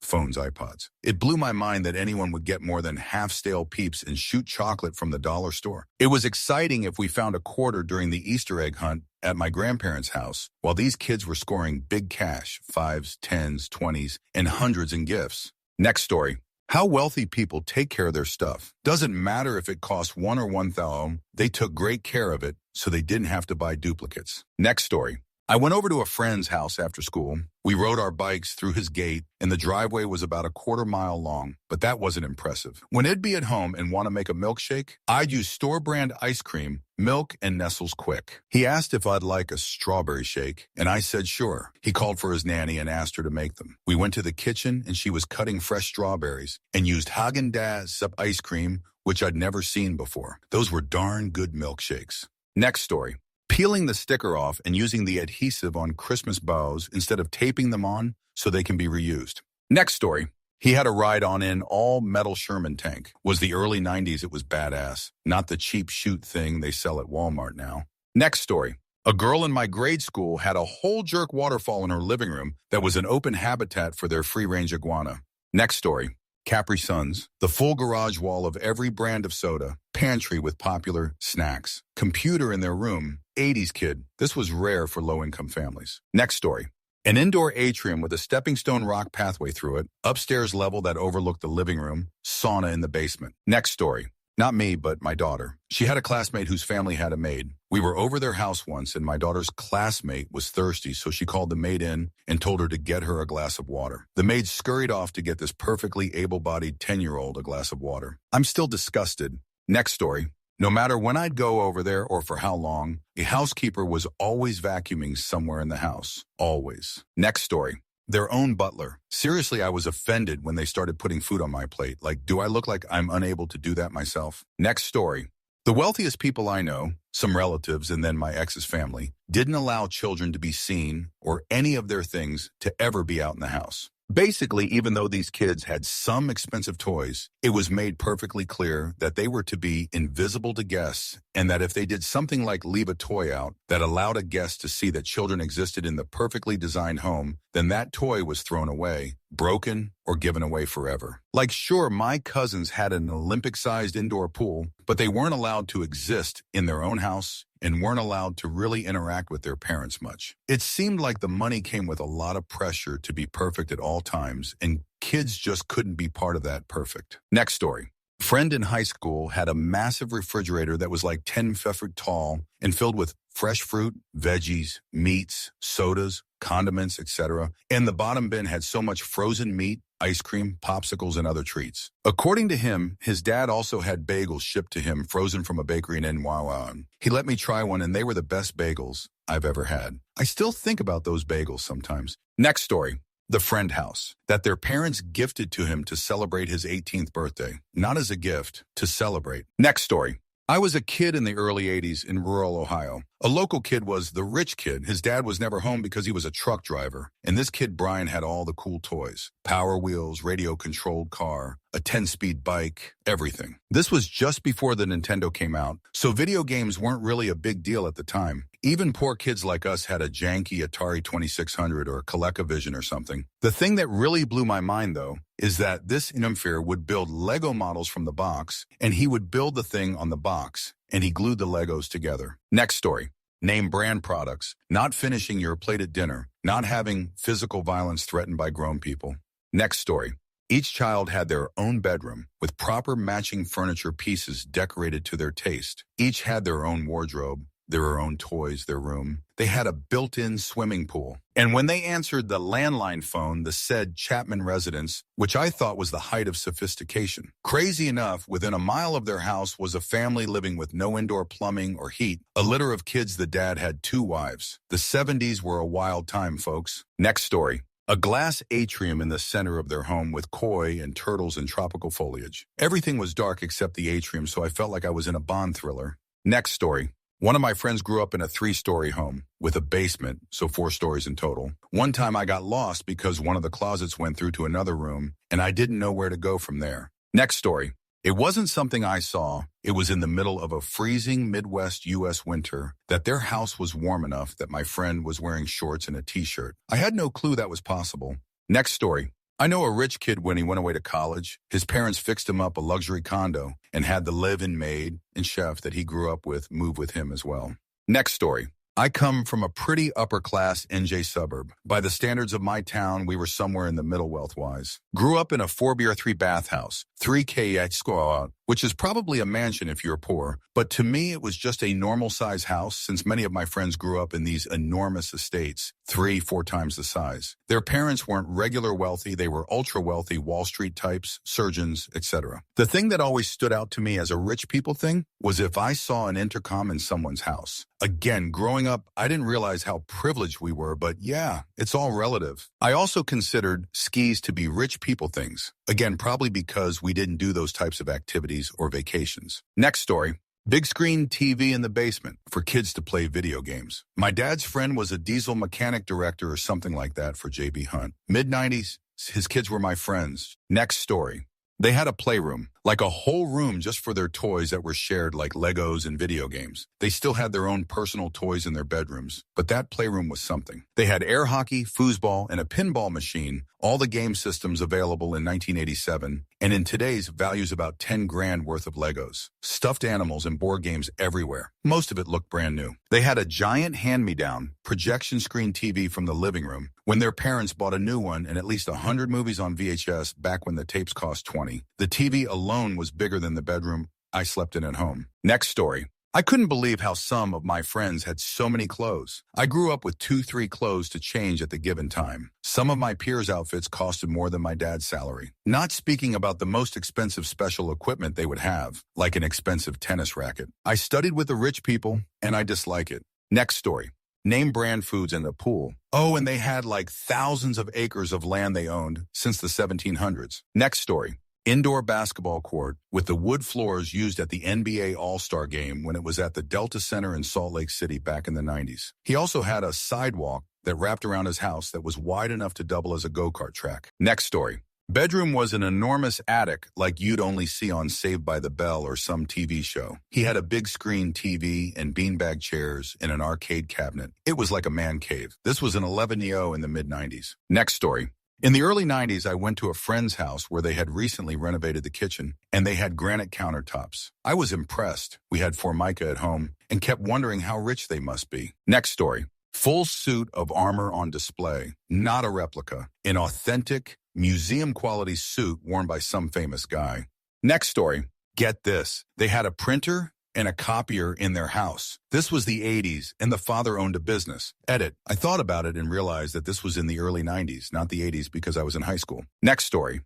phones, iPods. It blew my mind that anyone would get more than half-stale Peeps and shoot chocolate from the dollar store. It was exciting if we found a quarter during the Easter egg hunt at my grandparents' house, while these kids were scoring big cash, 5s, 10s, 20s, and hundreds in gifts. Next story. How wealthy people take care of their stuff. Doesn't matter if it costs $1 or $1,000, they took great care of it, so they didn't have to buy duplicates. Next story. I went over to a friend's house after school. We rode our bikes through his gate, and the driveway was about a quarter-mile long, but that wasn't impressive. When I'd be at home and want to make a milkshake, I'd use store-brand ice cream, milk, and Nestle's Quick. He asked if I'd like a strawberry shake, and I said sure. He called for his nanny and asked her to make them. We went to the kitchen, and she was cutting fresh strawberries and used Haagen-Dazs ice cream, which I'd never seen before. Those were darn good milkshakes. Next story. Peeling the sticker off and using the adhesive on Christmas bows instead of taping them on so they can be reused. Next story. He had a ride-on in all-metal Sherman tank. Was the early 90s, it was badass. Not the cheap shoot thing they sell at Walmart now. Next story. A girl in my grade school had a whole jerk waterfall in her living room that was an open habitat for their free-range iguana. Next story. Capri Suns, the full garage wall of every brand of soda, pantry with popular snacks, computer in their room, 80s kid. This was rare for low-income families. Next story. An indoor atrium with a stepping stone rock pathway through it, upstairs level that overlooked the living room, sauna in the basement. Next story. Not me, but my daughter. She had a classmate whose family had a maid. We were over their house once, and my daughter's classmate was thirsty, so she called the maid in and told her to get her a glass of water. The maid scurried off to get this perfectly able-bodied 10-year-old a glass of water. I'm still disgusted. Next story. No matter when I'd go over there or for how long, a housekeeper was always vacuuming somewhere in the house. Always. Next story. Their own butler. Seriously, I was offended when they started putting food on my plate. Like, do I look like I'm unable to do that myself? Next story. The wealthiest people I know, some relatives and then my ex's family, didn't allow children to be seen or any of their things to ever be out in the house. Basically, even though these kids had some expensive toys, it was made perfectly clear that they were to be invisible to guests and that if they did something like leave a toy out that allowed a guest to see that children existed in the perfectly designed home, then that toy was thrown away, broken, or given away forever. Like, sure, my cousins had an Olympic-sized indoor pool, but they weren't allowed to exist in their own house and weren't allowed to really interact with their parents much. It seemed like the money came with a lot of pressure to be perfect at all times, and kids just couldn't be part of that perfect. Next story. A friend in high school had a massive refrigerator that was like 10 feet tall and filled with fresh fruit, veggies, meats, sodas, condiments, etc. And the bottom bin had so much frozen meat, ice cream, popsicles, and other treats. According to him, his dad also had bagels shipped to him frozen from a bakery in NY. He let me try one, and they were the best bagels I've ever had. I still think about those bagels sometimes. Next story. The friend house that their parents gifted to him to celebrate his 18th birthday. Not as a gift, to celebrate. Next story. I was a kid in the early 80s in rural Ohio. A local kid was the rich kid. His dad was never home because he was a truck driver. And this kid, Brian, had all the cool toys. Power wheels, radio-controlled car, a 10-speed bike, everything. This was just before the Nintendo came out, so video games weren't really a big deal at the time. Even poor kids like us had a janky Atari 2600 or a ColecoVision or something. The thing that really blew my mind, though, is that this Nympher would build Lego models from the box, and he would build the thing on the box, and he glued the Legos together. Next story. Name brand products, not finishing your plate at dinner, not having physical violence threatened by grown people. Next story. Each child had their own bedroom with proper matching furniture pieces decorated to their taste. Each had their own wardrobe, their own toys, their room. They had a built-in swimming pool. And when they answered the landline phone, the said Chapman residence, which I thought was the height of sophistication. Crazy enough, within a mile of their house was a family living with no indoor plumbing or heat, a litter of kids. The dad had 2 wives. The 70s were a wild time, folks. Next story. A glass atrium in the center of their home with koi and turtles and tropical foliage. Everything was dark except the atrium, so I felt like I was in a Bond thriller. Next story. One of my friends grew up in a 3-story home with a basement, so 4 stories in total. One time I got lost because one of the closets went through to another room, and I didn't know where to go from there. Next story. It wasn't something I saw. It was in the middle of a freezing Midwest U.S. winter that their house was warm enough that my friend was wearing shorts and a t-shirt. I had no clue that was possible. Next story. I know a rich kid when he went away to college. His parents fixed him up a luxury condo and had the live-in maid and chef that he grew up with move with him as well. Next story. I come from a pretty upper-class NJ suburb. By the standards of my town, we were somewhere in the middle wealth-wise. Grew up in a 4BR3 bathhouse, 3K square, which is probably a mansion if you're poor. But to me, it was just a normal-size house since many of my friends grew up in these enormous estates, 3-4 times the size. Their parents weren't regular wealthy. They were ultra-wealthy Wall Street types, surgeons, etc. The thing that always stood out to me as a rich people thing was if I saw an intercom in someone's house. Again, growing up, I didn't realize how privileged we were, but yeah, it's all relative. I also considered skis to be rich people things. Again, probably because we didn't do those types of activities or vacations. Next story. Big screen TV in the basement for kids to play video games. My dad's friend was a diesel mechanic director or something like that for J.B. Hunt. Mid-90s, his kids were my friends. Next story. They had a playroom, like a whole room just for their toys that were shared like Legos and video games. They still had their own personal toys in their bedrooms, but that playroom was something. They had air hockey, foosball, and a pinball machine, all the game systems available in 1987, and in today's values about 10 grand worth of Legos. Stuffed animals and board games everywhere. Most of it looked brand new. They had a giant hand-me-down projection screen TV from the living room when their parents bought a new one and at least 100 movies on VHS back when the tapes cost 20. The TV alone was bigger than the bedroom I slept in at home. Next story. I couldn't believe how some of my friends had so many clothes. I grew up with 2-3 clothes to change at the given time. Some of my peers' outfits costed more than my dad's salary. Not speaking about the most expensive special equipment they would have, like an expensive tennis racket. I studied with the rich people, and I dislike it. Next story. Name brand foods in the pool. Oh, and they had like thousands of acres of land they owned since the 1700s. Next story. Indoor basketball court with the wood floors used at the NBA All-Star Game when it was at the Delta Center in Salt Lake City back in the 90s. He also had a sidewalk that wrapped around his house that was wide enough to double as a go-kart track. Next story. Bedroom was an enormous attic like you'd only see on Saved by the Bell or some TV show. He had a big screen TV and beanbag chairs and an arcade cabinet. It was like a man cave. This was an 11-year-old in the mid-90s. Next story. In the early 90s, I went to a friend's house where they had recently renovated the kitchen, and they had granite countertops. I was impressed. We had Formica at home and kept wondering how rich they must be. Next story. Full suit of armor on display, not a replica. An authentic, museum-quality suit worn by some famous guy. Next story. Get this. They had a printer and a copier in their house. This was the 80s, and the father owned a business. Edit. I thought about it and realized that this was in the early 90s, not the 80s because I was in high school. Next story.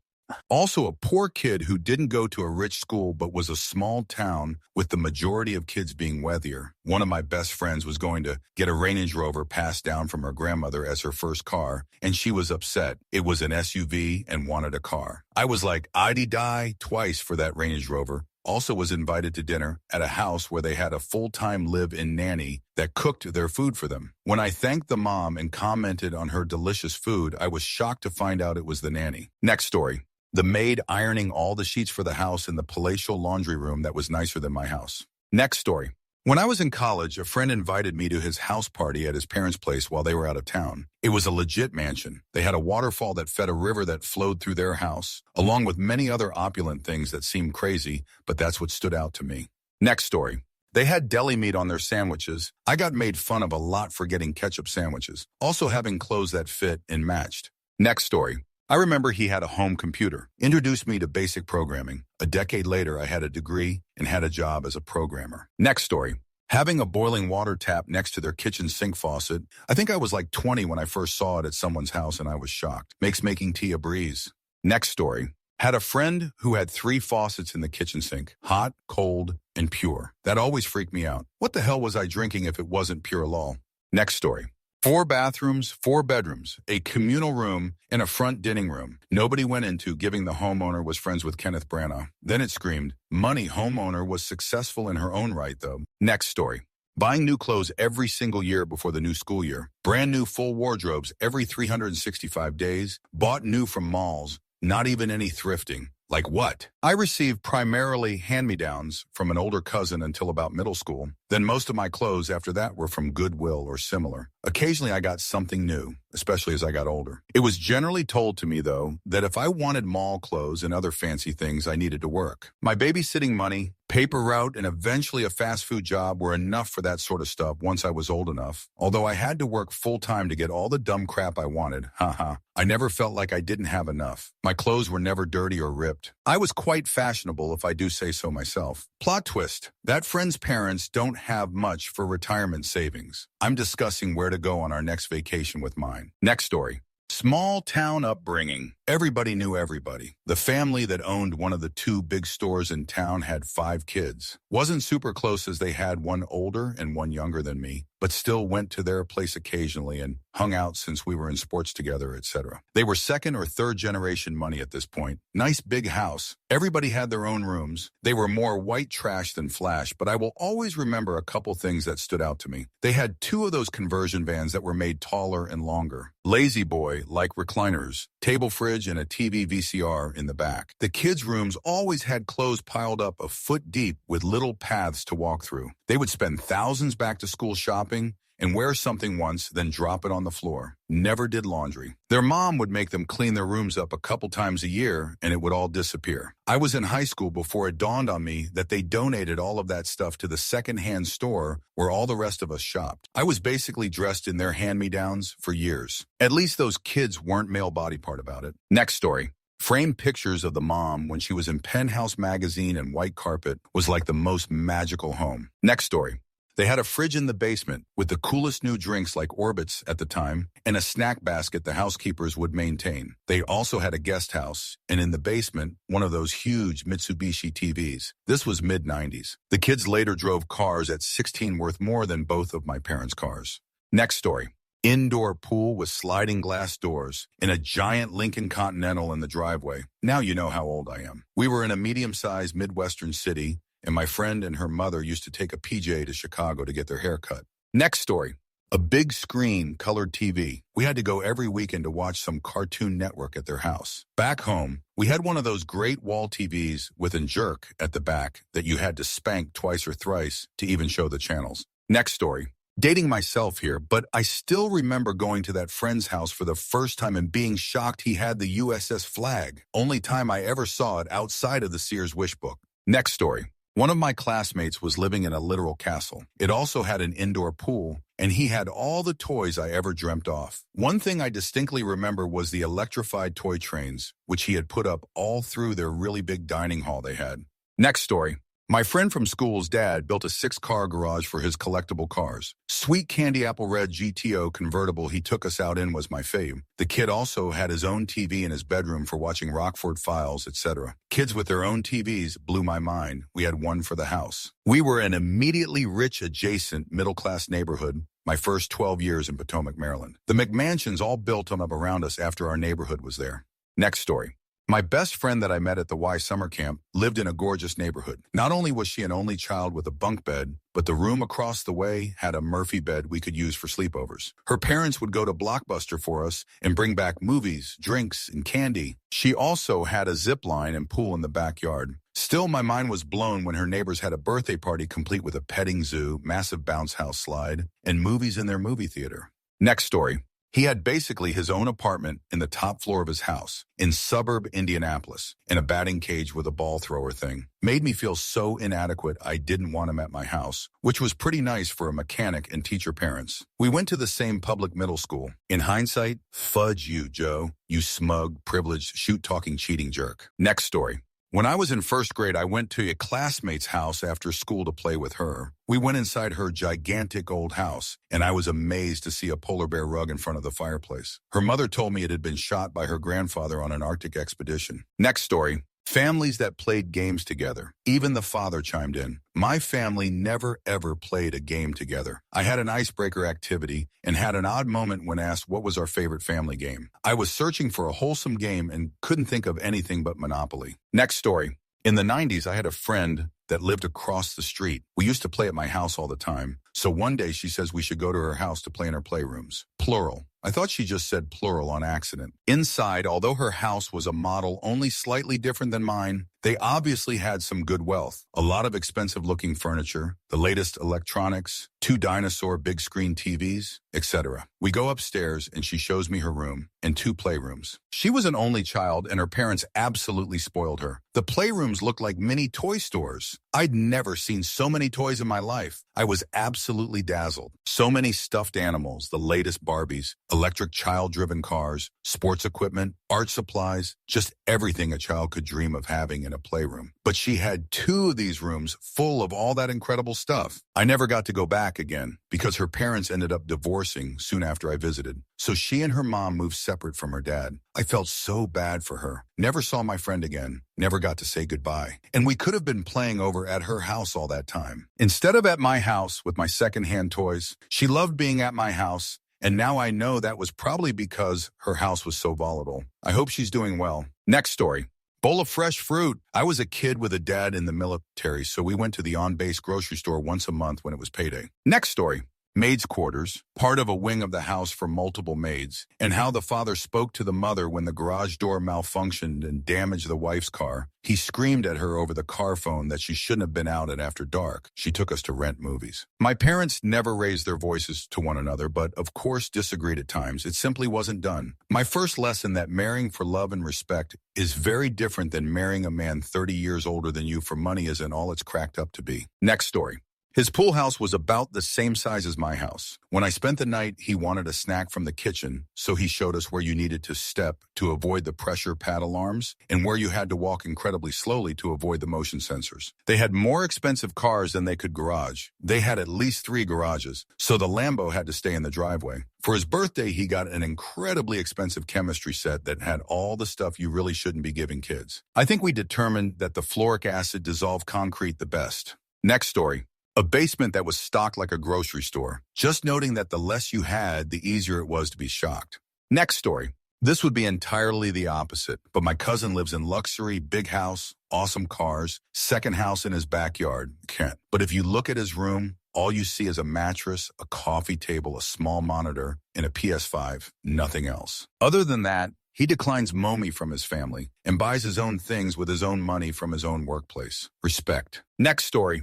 Also a poor kid who didn't go to a rich school but was a small town with the majority of kids being wealthier. One of my best friends was going to get a Range Rover passed down from her grandmother as her first car, and she was upset. It was an SUV and wanted a car. I was like, I'd die twice for that Range Rover. Also was invited to dinner at a house where they had a full-time live-in nanny that cooked their food for them. When I thanked the mom and commented on her delicious food, I was shocked to find out it was the nanny. Next story. The maid ironing all the sheets for the house in the palatial laundry room that was nicer than my house. Next story. When I was in college, a friend invited me to his house party at his parents' place while they were out of town. It was a legit mansion. They had a waterfall that fed a river that flowed through their house, along with many other opulent things that seemed crazy, but that's what stood out to me. Next story. They had deli meat on their sandwiches. I got made fun of a lot for getting ketchup sandwiches, also having clothes that fit and matched. Next story. I remember he had a home computer, introduced me to basic programming. A decade later, I had a degree and had a job as a programmer. Next story. Having a boiling water tap next to their kitchen sink faucet. I think I was like 20 when I first saw it at someone's house and I was shocked. Makes making tea a breeze. Next story. Had a friend who had 3 faucets in the kitchen sink. Hot, cold, and pure. That always freaked me out. What the hell was I drinking if it wasn't pure lol? Next story. 4 bathrooms, 4 bedrooms, a communal room, and a front dining room. Nobody went into giving the homeowner was friends with Kenneth Branagh. Then it screamed, money homeowner was successful in her own right, though. Next story. Buying new clothes every single year before the new school year. Brand new full wardrobes every 365 days. Bought new from malls. Not even any thrifting. Like what? I received primarily hand-me-downs from an older cousin until about middle school. Then most of my clothes after that were from Goodwill or similar. Occasionally I got something new, especially as I got older. It was generally told to me, though, that if I wanted mall clothes and other fancy things, I needed to work. My babysitting money, paper route, and eventually a fast food job were enough for that sort of stuff once I was old enough. Although I had to work full-time to get all the dumb crap I wanted, I never felt like I didn't have enough. My clothes were never dirty or ripped. I was quite fashionable, if I do say so myself. Plot twist. That friend's parents don't have much for retirement savings. I'm discussing where to go on our next vacation with mine. Next story. Small town upbringing. Everybody knew everybody. The family that owned one of the 2 big stores in town had 5 kids. Wasn't super close as they had one older and one younger than me, but still went to their place occasionally and hung out since we were in sports together, etc. They were 2nd or 3rd generation money at this point. Nice big house. Everybody had their own rooms. They were more white trash than flash, but I will always remember a couple things that stood out to me. They had 2 of those conversion vans that were made taller and longer. Lazy boy, like recliners. Table fridge fridge and a TV VCR in the back. The kids' rooms always had clothes piled up a foot deep with little paths to walk through. They would spend thousands back to school shopping and wear something once, then drop it on the floor. Never did laundry. Their mom would make them clean their rooms up a couple times a year, and it would all disappear. I was in high school before it dawned on me that they donated all of that stuff to the secondhand store where all the rest of us shopped. I was basically dressed in their hand-me-downs for years. At least those kids weren't male body part about it. Next story. Framed pictures of the mom when she was in Penthouse magazine and white carpet was like the most magical home. Next story. They had a fridge in the basement with the coolest new drinks like Orbits at the time and a snack basket the housekeepers would maintain. They also had a guest house and in the basement, one of those huge Mitsubishi TVs. This was mid-90s. The kids later drove cars at 16 worth more than both of my parents' cars. Next story. Indoor pool with sliding glass doors and a giant Lincoln Continental in the driveway. Now you know how old I am. We were in a medium-sized Midwestern city and my friend and her mother used to take a PJ to Chicago to get their hair cut. Next story. A big screen, colored TV. We had to go every weekend to watch some Cartoon Network at their house. Back home, we had one of those great wall TVs with a jerk at the back that you had to spank twice or thrice to even show the channels. Next story. Dating myself here, but I still remember going to that friend's house for the first time and being shocked he had the USS flag. Only time I ever saw it outside of the Sears wish book. Next story. One of my classmates was living in a literal castle. It also had an indoor pool, and he had all the toys I ever dreamt of. One thing I distinctly remember was the electrified toy trains, which he had put up all through their really big dining hall they had. Next story. My friend from school's dad built a 6-car garage for his collectible cars. Sweet candy apple red GTO convertible he took us out in was my fave. The kid also had his own TV in his bedroom for watching Rockford Files, etc. Kids with their own TVs blew my mind. We had one for the house. We were an immediately rich adjacent middle-class neighborhood my first 12 years in Potomac, Maryland. The McMansions all built up around us after our neighborhood was there. Next story. My best friend that I met at the Y summer camp lived in a gorgeous neighborhood. Not only was she an only child with a bunk bed, but the room across the way had a Murphy bed we could use for sleepovers. Her parents would go to Blockbuster for us and bring back movies, drinks, and candy. She also had a zip line and pool in the backyard. Still, my mind was blown when her neighbors had a birthday party complete with a petting zoo, massive bounce house slide, and movies in their movie theater. Next story. He had basically his own apartment in the top floor of his house in suburb Indianapolis in a batting cage with a ball thrower thing. Made me feel so inadequate I didn't want him at my house, which was pretty nice for a mechanic and teacher parents. We went to the same public middle school. In hindsight, fudge you, Joe. You smug, privileged, shoot-talking, cheating jerk. Next story. When I was in first grade, I went to a classmate's house after school to play with her. We went inside her gigantic old house, and I was amazed to see a polar bear rug in front of the fireplace. Her mother told me it had been shot by her grandfather on an Arctic expedition. Next story. Families that played games together. Even the father chimed in. My family never ever played a game together. I had an icebreaker activity and had an odd moment when asked what was our favorite family game. I was searching for a wholesome game and couldn't think of anything but Monopoly. Next story. In the 90s, I had a friend that lived across the street. We used to play at my house all the time. So one day she says we should go to her house to play in her playrooms. Plural. I thought she just said plural on accident. Inside, although her house was a model only slightly different than mine, they obviously had some good wealth. A lot of expensive-looking furniture, the latest electronics, 2 dinosaur big-screen TVs, etc. We go upstairs and she shows me her room and 2 playrooms. She was an only child and her parents absolutely spoiled her. The playrooms looked like mini toy stores. I'd never seen so many toys in my life. I was absolutely dazzled. So many stuffed animals, the latest Barbies, electric child-driven cars, sports equipment, art supplies, just everything a child could dream of having in a playroom. But she had 2 of these rooms full of all that incredible stuff. I never got to go back again because her parents ended up divorcing soon after I visited. So she and her mom moved separate from her dad. I felt so bad for her. Never saw my friend again. Never got to say goodbye. And we could have been playing over at her house all that time. Instead of at my house with my secondhand toys, she loved being at my house. And now I know that was probably because her house was so volatile. I hope she's doing well. Next story. Bowl of fresh fruit. I was a kid with a dad in the military, so we went to the on-base grocery store once a month when it was payday. Next story. maids' quarters, part of a wing of the house for multiple maids, and how the father spoke to the mother when the garage door malfunctioned and damaged the wife's car. He screamed at her over the car phone that she shouldn't have been out at after dark. She took us to rent movies. My parents never raised their voices to one another, but of course disagreed at times. It simply wasn't done. My first lesson that marrying for love and respect is very different than marrying a man 30 years older than you for money isn't all it's cracked up to be. Next story. His pool house was about the same size as my house. When I spent the night, he wanted a snack from the kitchen, so he showed us where you needed to step to avoid the pressure pad alarms and where you had to walk incredibly slowly to avoid the motion sensors. They had more expensive cars than they could garage. They had at least 3 garages, so the Lambo had to stay in the driveway. For his birthday, he got an incredibly expensive chemistry set that had all the stuff you really shouldn't be giving kids. I think we determined that the fluoric acid dissolved concrete the best. Next story. A basement that was stocked like a grocery store. Just noting that the less you had, the easier it was to be shocked. Next story. This would be entirely the opposite, but my cousin lives in luxury, big house, awesome cars, second house in his backyard, Kent. But if you look at his room, all you see is a mattress, a coffee table, a small monitor, and a PS5, nothing else. Other than that, he declines mommy from his family and buys his own things with his own money from his own workplace. Respect. Next story.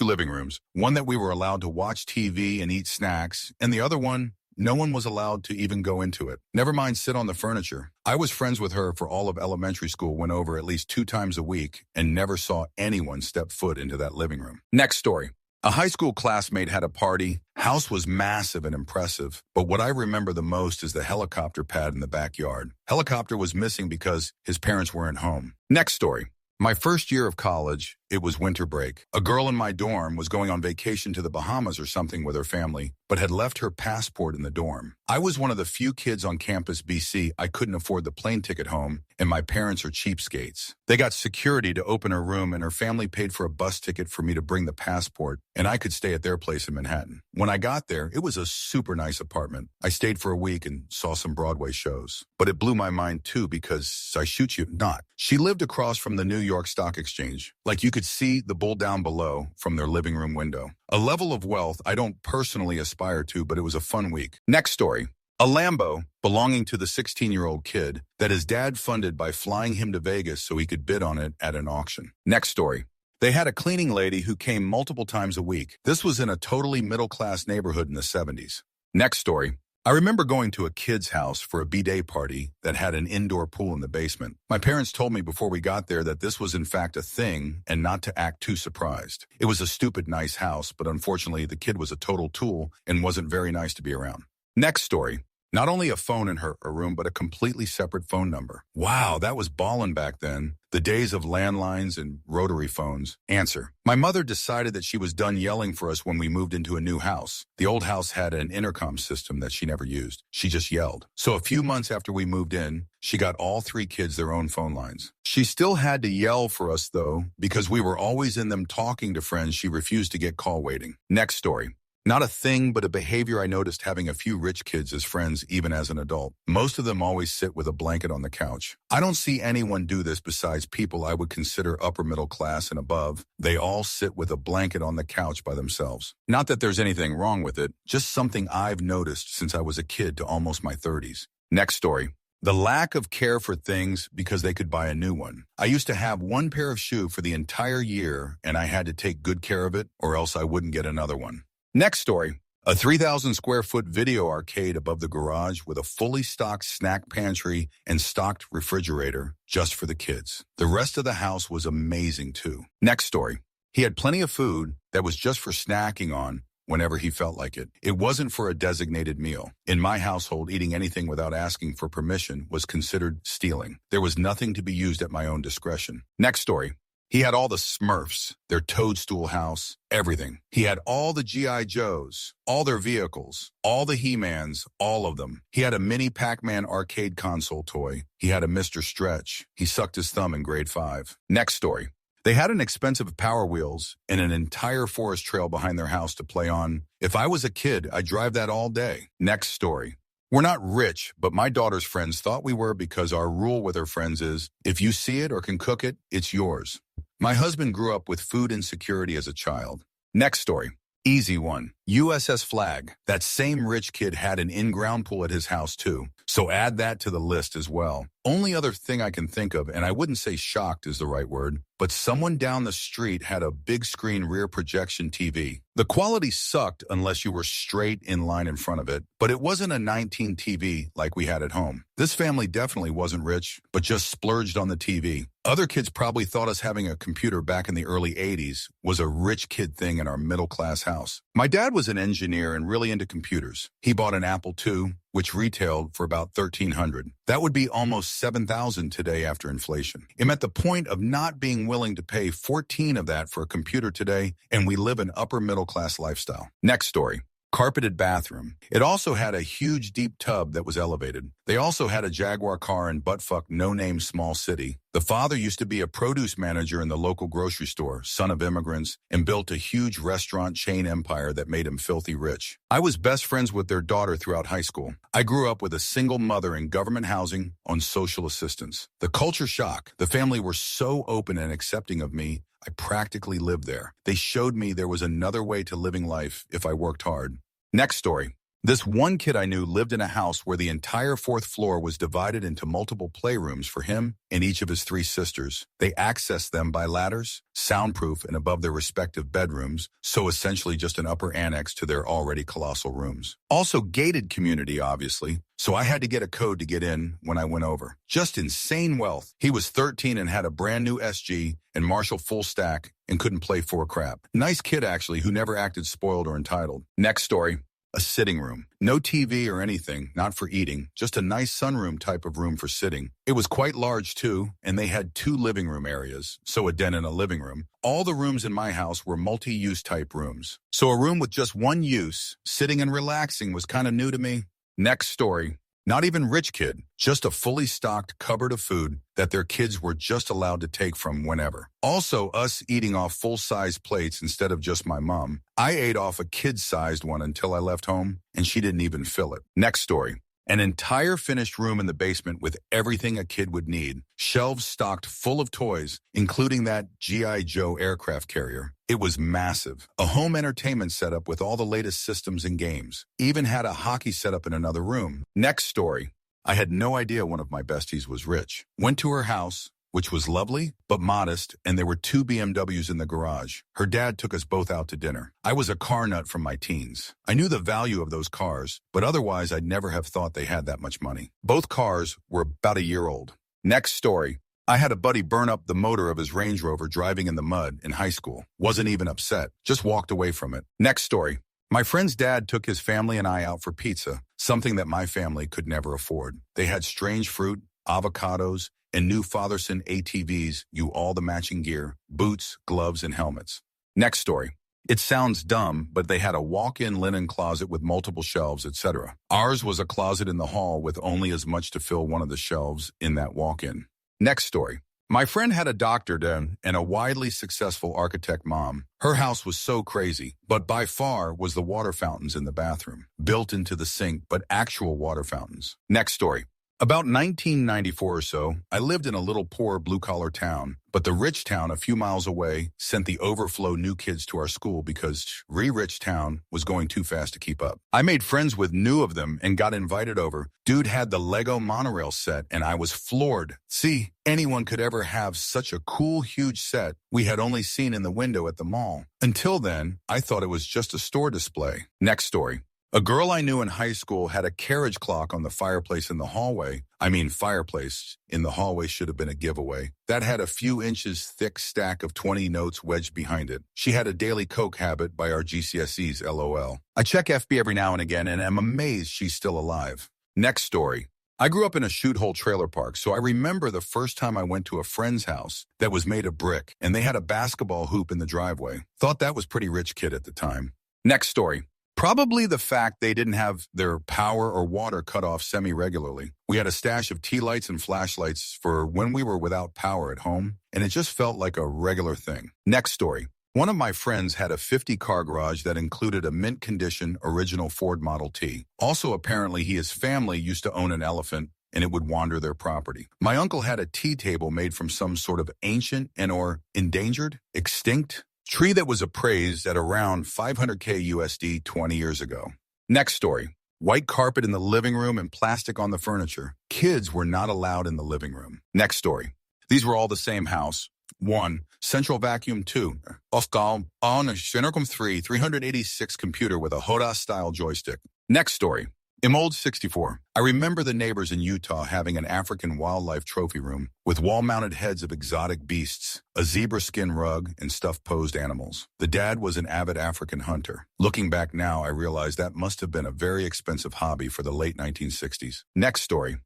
Living rooms. One that we were allowed to watch TV and eat snacks, and the other one, no one was allowed to even go into it. Never mind sit on the furniture. I was friends with her for all of elementary school, went over at least 2 times a week, and never saw anyone step foot into that living room. Next story. A high school classmate had a party. House was massive and impressive, but what I remember the most is the helicopter pad in the backyard. Helicopter was missing because his parents weren't home. Next story. My first year of college, it was winter break. A girl in my dorm was going on vacation to the Bahamas or something with her family, but had left her passport in the dorm. I was one of the few kids on campus BC I couldn't afford the plane ticket home, and my parents are cheapskates. They got security to open her room, and her family paid for a bus ticket for me to bring the passport, and I could stay at their place in Manhattan. When I got there, it was a super nice apartment. I stayed for a week and saw some Broadway shows. But it blew my mind too because, I shoot you not, she lived across from the New York Stock Exchange. Like you could see the bull down below from their living room window. A level of wealth I don't personally aspire to, but it was a fun week. Next story. A Lambo belonging to the 16-year-old kid that his dad funded by flying him to Vegas so he could bid on it at an auction. Next story. They had a cleaning lady who came multiple times a week. This was in a totally middle-class neighborhood in the 70s. Next story. I remember going to a kid's house for a B-Day party that had an indoor pool in the basement. My parents told me before we got there that this was in fact a thing and not to act too surprised. It was a stupid nice house, but unfortunately the kid was a total tool and wasn't very nice to be around. Next story. Not only a phone in her room, but a completely separate phone number. Wow, that was ballin' back then. The days of landlines and rotary phones. Answer. My mother decided that she was done yelling for us when we moved into a new house. The old house had an intercom system that she never used. She just yelled. So a few months after we moved in, she got all 3 kids their own phone lines. She still had to yell for us, though, because we were always in them talking to friends she refused to get call waiting. Next story. Not a thing, but a behavior I noticed having a few rich kids as friends even as an adult. Most of them always sit with a blanket on the couch. I don't see anyone do this besides people I would consider upper middle class and above. They all sit with a blanket on the couch by themselves. Not that there's anything wrong with it, just something I've noticed since I was a kid to almost my 30s. Next story. The lack of care for things because they could buy a new one. I used to have 1 pair of shoes for the entire year, and I had to take good care of it or else I wouldn't get another one. Next story. A 3,000 square foot video arcade above the garage with a fully stocked snack pantry and stocked refrigerator just for the kids. The rest of the house was amazing too. Next story. He had plenty of food that was just for snacking on whenever he felt like it. It wasn't for a designated meal. In my household, eating anything without asking for permission was considered stealing. There was nothing to be used at my own discretion. Next story. He had all the Smurfs, their toadstool house, everything. He had all the G.I. Joes, all their vehicles, all the He-Mans, all of them. He had a mini Pac-Man arcade console toy. He had a Mr. Stretch. He sucked his thumb in grade 5. Next story. They had an expensive Power Wheels and an entire forest trail behind their house to play on. If I was a kid, I'd drive that all day. Next story. We're not rich, but my daughter's friends thought we were because our rule with her friends is, if you see it or can cook it, it's yours. My husband grew up with food insecurity as a child. Next story. Easy one. USS Flag. That same rich kid had an in-ground pool at his house too. So add that to the list as well. Only other thing I can think of, and I wouldn't say shocked is the right word, but someone down the street had a big screen rear projection TV. The quality sucked unless you were straight in line in front of it, but it wasn't a 19 TV like we had at home. This family definitely wasn't rich, but just splurged on the TV. Other kids probably thought us having a computer back in the early 80s was a rich kid thing in our middle-class house. My dad was an engineer and really into computers. He bought an Apple II, which retailed for about $1,300. That would be almost $7,000 today after inflation. I'm at the point of not being willing to pay 14 of that for a computer today, and we live an upper middle-class lifestyle. Next story. Carpeted bathroom. It also had a huge deep tub that was elevated. They also had a Jaguar car in buttfuck no-name small city. The father used to be a produce manager in the local grocery store, son of immigrants, and built a huge restaurant chain empire that made him filthy rich. I was best friends with their daughter throughout high school. I grew up with a single mother in government housing on social assistance. The culture shock. The family were so open and accepting of me, I practically lived there. They showed me there was another way to living life if I worked hard. Next story. This one kid I knew lived in a house where the entire fourth floor was divided into multiple playrooms for him and each of his 3 sisters. They accessed them by ladders, soundproof and above their respective bedrooms, so essentially just an upper annex to their already colossal rooms. Also gated community, obviously, so I had to get a code to get in when I went over. Just insane wealth. He was 13 and had a brand new SG and Marshall full stack and couldn't play for crap. Nice kid, actually, who never acted spoiled or entitled. Next story. A sitting room. No TV or anything, not for eating, just a nice sunroom type of room for sitting. It was quite large too, and they had 2 living room areas, so a den and a living room. All the rooms in my house were multi-use type rooms. So a room with just one use, sitting and relaxing, was kind of new to me. Next story. Not even rich kid, just a fully stocked cupboard of food that their kids were just allowed to take from whenever. Also, us eating off full-size plates instead of just my mom. I ate off a kid-sized one until I left home, and she didn't even fill it. Next story. An entire finished room in the basement with everything a kid would need. Shelves stocked full of toys, including that G.I. Joe aircraft carrier. It was massive. A home entertainment setup with all the latest systems and games. Even had a hockey setup in another room. Next story. I had no idea one of my besties was rich. Went to her house, which was lovely, but modest, and there were 2 BMWs in the garage. Her dad took us both out to dinner. I was a car nut from my teens. I knew the value of those cars, but otherwise I'd never have thought they had that much money. Both cars were about a year old. Next story. I had a buddy burn up the motor of his Range Rover driving in the mud in high school. Wasn't even upset, just walked away from it. Next story. My friend's dad took his family and I out for pizza, something that my family could never afford. They had strange fruit, avocados, and new Fatherson ATVs, all the matching gear, boots, gloves, and helmets. Next story. It sounds dumb, but they had a walk-in linen closet with multiple shelves, etc. Ours was a closet in the hall with only as much to fill one of the shelves in that walk-in. Next story. My friend had a doctor then and a widely successful architect mom. Her house was so crazy, but by far was the water fountains in the bathroom, built into the sink, but actual water fountains. Next story. About 1994 or so, I lived in a little poor blue-collar town, but the rich town a few miles away sent the overflow new kids to our school because rich town was going too fast to keep up. I made friends with new of them and got invited over. Dude had the Lego monorail set, and I was floored. See, anyone could ever have such a cool, huge set we had only seen in the window at the mall. Until then, I thought it was just a store display. Next story. A girl I knew in high school had a carriage clock on the fireplace in the hallway. Fireplace in the hallway should have been a giveaway. That had a few inches thick stack of 20 notes wedged behind it. She had a daily Coke habit by our GCSEs, LOL. I check FB every now and again and am amazed she's still alive. Next story. I grew up in a shoot-hole trailer park, so I remember the first time I went to a friend's house that was made of brick, and they had a basketball hoop in the driveway. Thought that was pretty rich kid at the time. Next story. Probably the fact they didn't have their power or water cut off semi-regularly. We had a stash of tea lights and flashlights for when we were without power at home, and it just felt like a regular thing. Next story. One of my friends had a 50-car garage that included a mint-condition original Ford Model T. Also, apparently, his family used to own an elephant, and it would wander their property. My uncle had a tea table made from some sort of ancient and or endangered, extinct Tree that was appraised at around 500K USD 20 years ago. Next story. White carpet in the living room and plastic on the furniture. Kids were not allowed in the living room. Next story. These were all the same house. 1. Central vacuum. 2. Ofgal on a Genericum 3 386 computer with a Hoda-style joystick. Next story. Imold 64. I remember the neighbors in Utah having an African wildlife trophy room with wall-mounted heads of exotic beasts, a zebra skin rug, and stuffed posed animals. The dad was an avid African hunter. Looking back now, I realize that must have been a very expensive hobby for the late 1960s. Next story.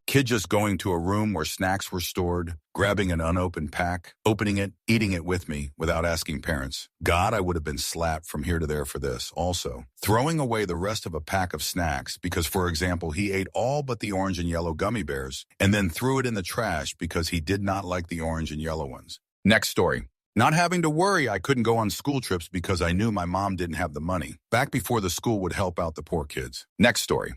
Kid just going to a room where snacks were stored, grabbing an unopened pack, opening it, eating it with me without asking parents. God, I would have been slapped from here to there for this. Also, throwing away the rest of a pack of snacks because, for example, he ate all but the orange and yellow gummy bears and then threw it in the trash because he did not like the orange and yellow ones. Next story. Not having to worry I couldn't go on school trips because I knew my mom didn't have the money, back before the school would help out the poor kids. Next story.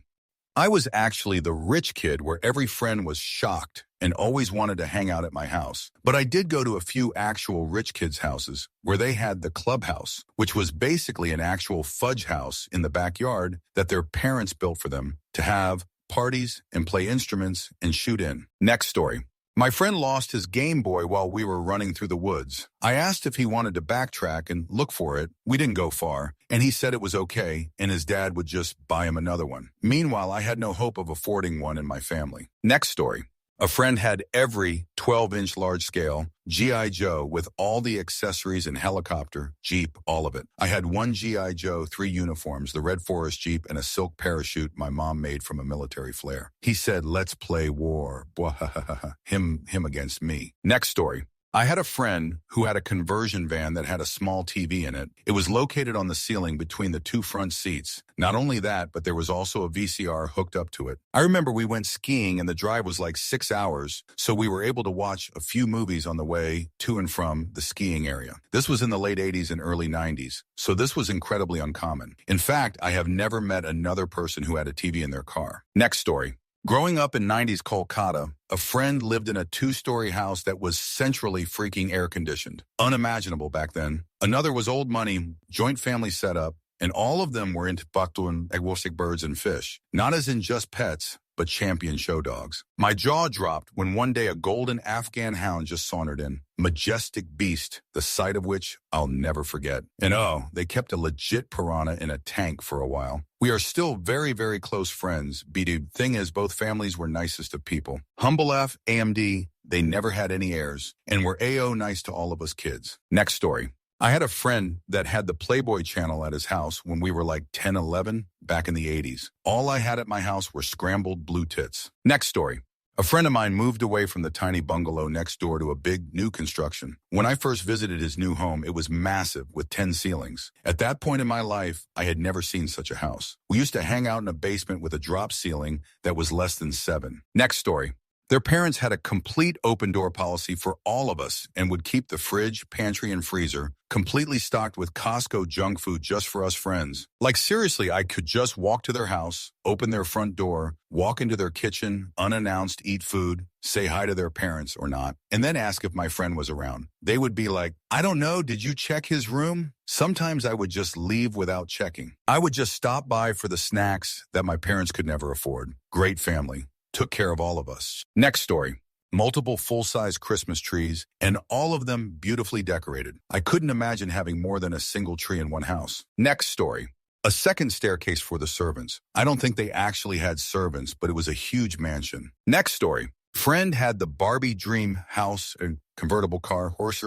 I was actually the rich kid where every friend was shocked and always wanted to hang out at my house. But I did go to a few actual rich kids' houses where they had the clubhouse, which was basically an actual fudge house in the backyard that their parents built for them to have parties and play instruments and shoot in. Next story. My friend lost his Game Boy while we were running through the woods. I asked if he wanted to backtrack and look for it. We didn't go far, and he said it was okay, and his dad would just buy him another one. Meanwhile, I had no hope of affording one in my family. Next story. A friend had every 12-inch large-scale G.I. Joe with all the accessories and helicopter, Jeep, all of it. I had one G.I. Joe, 3 uniforms, the Red Forest Jeep, and a silk parachute my mom made from a military flare. He said, "Let's play war." Him against me. Next story. I had a friend who had a conversion van that had a small TV in it. It was located on the ceiling between the 2 front seats. Not only that, but there was also a VCR hooked up to it. I remember we went skiing and the drive was like 6 hours, so we were able to watch a few movies on the way to and from the skiing area. This was in the late 80s and early 90s, so this was incredibly uncommon. In fact, I have never met another person who had a TV in their car. Next story. Growing up in 90s Kolkata, a friend lived in a 2-story house that was centrally freaking air-conditioned. Unimaginable back then. Another was old money, joint family setup, and all of them were into Baktun, agwosik birds, and fish. Not as in just pets, but champion show dogs. My jaw dropped when one day a golden Afghan hound just sauntered in. Majestic beast, the sight of which I'll never forget. And they kept a legit piranha in a tank for a while. We are still very, very close friends. The thing is, both families were nicest of people. Humble F, AMD, they never had any heirs, and were AO nice to all of us kids. Next story. I had a friend that had the Playboy channel at his house when we were like 10, 11, back in the 80s. All I had at my house were scrambled blue tits. Next story. A friend of mine moved away from the tiny bungalow next door to a big new construction. When I first visited his new home, it was massive with 10 ceilings. At that point in my life, I had never seen such a house. We used to hang out in a basement with a drop ceiling that was less than 7. Next story. Their parents had a complete open door policy for all of us and would keep the fridge, pantry, and freezer completely stocked with Costco junk food just for us friends. Like seriously, I could just walk to their house, open their front door, walk into their kitchen, unannounced, eat food, say hi to their parents or not, and then ask if my friend was around. They would be like, "I don't know, did you check his room?" Sometimes I would just leave without checking. I would just stop by for the snacks that my parents could never afford. Great family. Took care of all of us. Next story. Multiple full-size Christmas trees, and all of them beautifully decorated. I couldn't imagine having more than a single tree in one house. Next story. A second staircase for the servants. I don't think they actually had servants, but it was a huge mansion. Next story. Friend had the Barbie dream house and convertible car, horse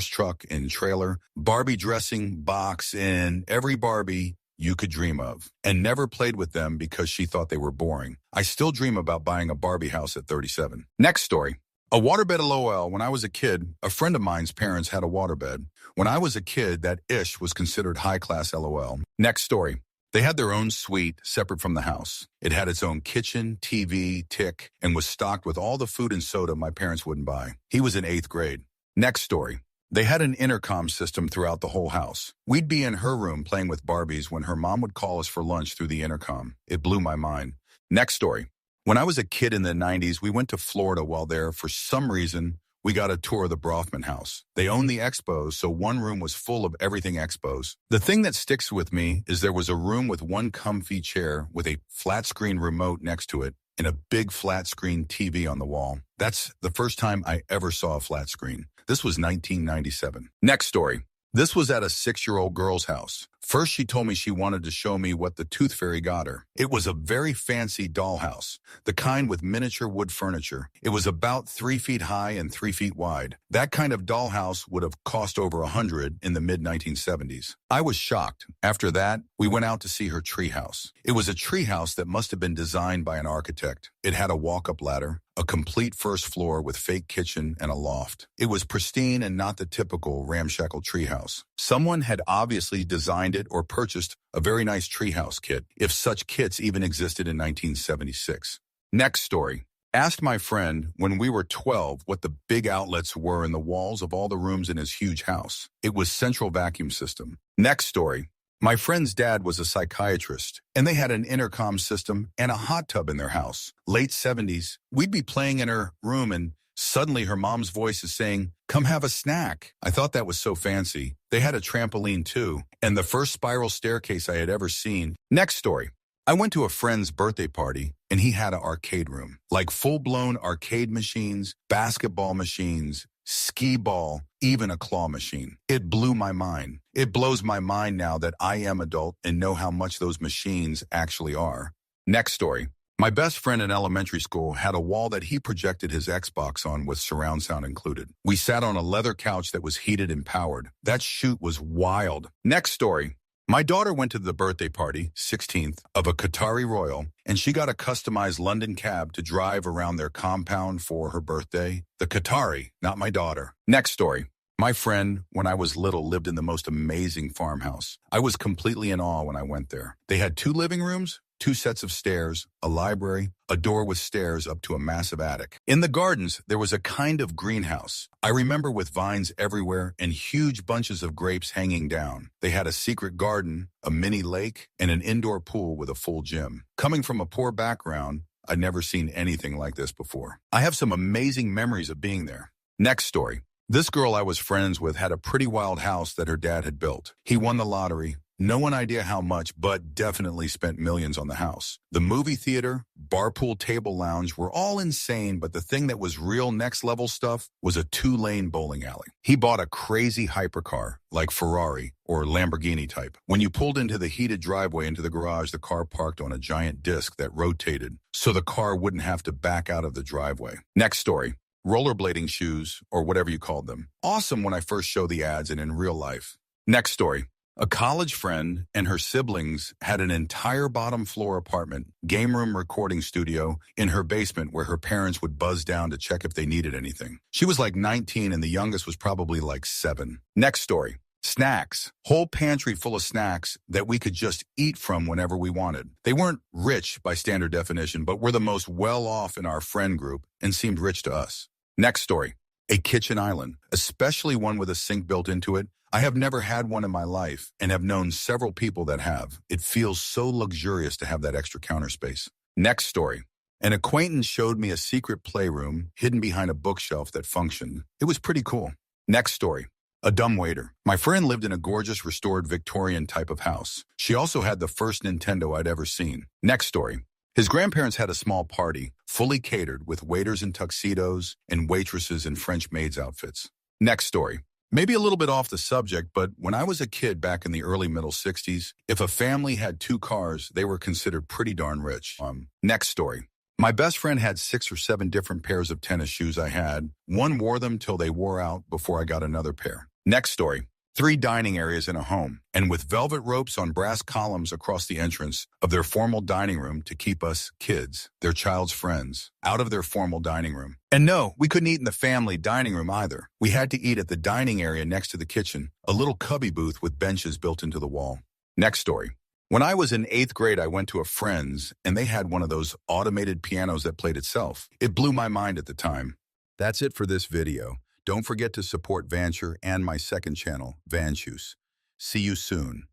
truck, and trailer, Barbie dressing box, and every Barbie you could dream of, and never played with them because she thought they were boring. I still dream about buying a Barbie house at 37. Next story. A waterbed LOL. When I was a kid, a friend of mine's parents had a waterbed. When I was a kid, that ish was considered high-class LOL. Next story. They had their own suite separate from the house. It had its own kitchen, TV, tick, and was stocked with all the food and soda my parents wouldn't buy. He was in 8th grade. Next story. They had an intercom system throughout the whole house. We'd be in her room playing with Barbies when her mom would call us for lunch through the intercom. It blew my mind. Next story. When I was a kid in the 90s, we went to Florida while there. For some reason, we got a tour of the Brofman house. They owned the Expos, so one room was full of everything Expos. The thing that sticks with me is there was a room with one comfy chair with a flat screen remote next to it and a big flat screen TV on the wall. That's the first time I ever saw a flat screen. This was 1997. Next story. This was at a 6-year-old girl's house. First, she told me she wanted to show me what the Tooth Fairy got her. It was a very fancy dollhouse, the kind with miniature wood furniture. It was about 3 feet high and 3 feet wide. That kind of dollhouse would have cost over $100 in the mid-1970s. I was shocked. After that, we went out to see her treehouse. It was a treehouse that must have been designed by an architect. It had a walk-up ladder, a complete first floor with fake kitchen and a loft. It was pristine and not the typical ramshackle treehouse. Someone had obviously designed it or purchased a very nice treehouse kit, if such kits even existed in 1976. Next story. Asked my friend when we were 12 what the big outlets were in the walls of all the rooms in his huge house. It was central vacuum system. Next story. My friend's dad was a psychiatrist, and they had an intercom system and a hot tub in their house. Late 70s, we'd be playing in her room and suddenly her mom's voice is saying, "Come have a snack." I thought that was so fancy. They had a trampoline too, and the first spiral staircase I had ever seen. Next story. I went to a friend's birthday party, and he had an arcade room. Like full-blown arcade machines, basketball machines, skee ball, even a claw machine. It blew my mind. It blows my mind now that I am adult and know how much those machines actually are. Next story. My best friend in elementary school had a wall that he projected his Xbox on with surround sound included. We sat on a leather couch that was heated and powered. That shoot was wild. Next story. My daughter went to the birthday party, 16th, of a Qatari royal, and she got a customized London cab to drive around their compound for her birthday. The Qatari, not my daughter. Next story. My friend, when I was little, lived in the most amazing farmhouse. I was completely in awe when I went there. They had 2 living rooms, 2 sets of stairs, a library, a door with stairs up to a massive attic. In the gardens, there was a kind of greenhouse. I remember with vines everywhere and huge bunches of grapes hanging down. They had a secret garden, a mini lake, and an indoor pool with a full gym. Coming from a poor background, I'd never seen anything like this before. I have some amazing memories of being there. Next story. This girl I was friends with had a pretty wild house that her dad had built. He won the lottery. No one idea how much, but definitely spent millions on the house. The movie theater, bar pool table lounge were all insane, but the thing that was real next level stuff was a 2-lane bowling alley. He bought a crazy hypercar, like Ferrari or Lamborghini type. When you pulled into the heated driveway into the garage, the car parked on a giant disc that rotated, so the car wouldn't have to back out of the driveway. Next story. Rollerblading shoes, or whatever you called them. Awesome when I first showed the ads and in real life. Next story. A college friend and her siblings had an entire bottom floor apartment, game room recording studio in her basement where her parents would buzz down to check if they needed anything. She was like 19 and the youngest was probably like 7. Next story. Snacks. Whole pantry full of snacks that we could just eat from whenever we wanted. They weren't rich by standard definition, but were the most well-off in our friend group and seemed rich to us. Next story. A kitchen island, especially one with a sink built into it. I have never had one in my life and have known several people that have. It feels so luxurious to have that extra counter space. Next story. An acquaintance showed me a secret playroom hidden behind a bookshelf that functioned. It was pretty cool. Next story. A dumbwaiter. My friend lived in a gorgeous restored Victorian type of house. She also had the first Nintendo I'd ever seen. Next story. His grandparents had a small party, fully catered with waiters in tuxedos and waitresses in French maids' outfits. Next story. Maybe a little bit off the subject, but when I was a kid back in the early middle 60s, if a family had 2 cars, they were considered pretty darn rich. Next story. My best friend had 6 or 7 different pairs of tennis shoes I had. One wore them till they wore out before I got another pair. Next story. 3 dining areas in a home, and with velvet ropes on brass columns across the entrance of their formal dining room to keep us kids, their child's friends, out of their formal dining room. And no, we couldn't eat in the family dining room either. We had to eat at the dining area next to the kitchen, a little cubby booth with benches built into the wall. Next story. When I was in 8th grade, I went to a friend's, and they had one of those automated pianos that played itself. It blew my mind at the time. That's it for this video. Don't forget to support Vancher and my second channel, Vanchus. See you soon.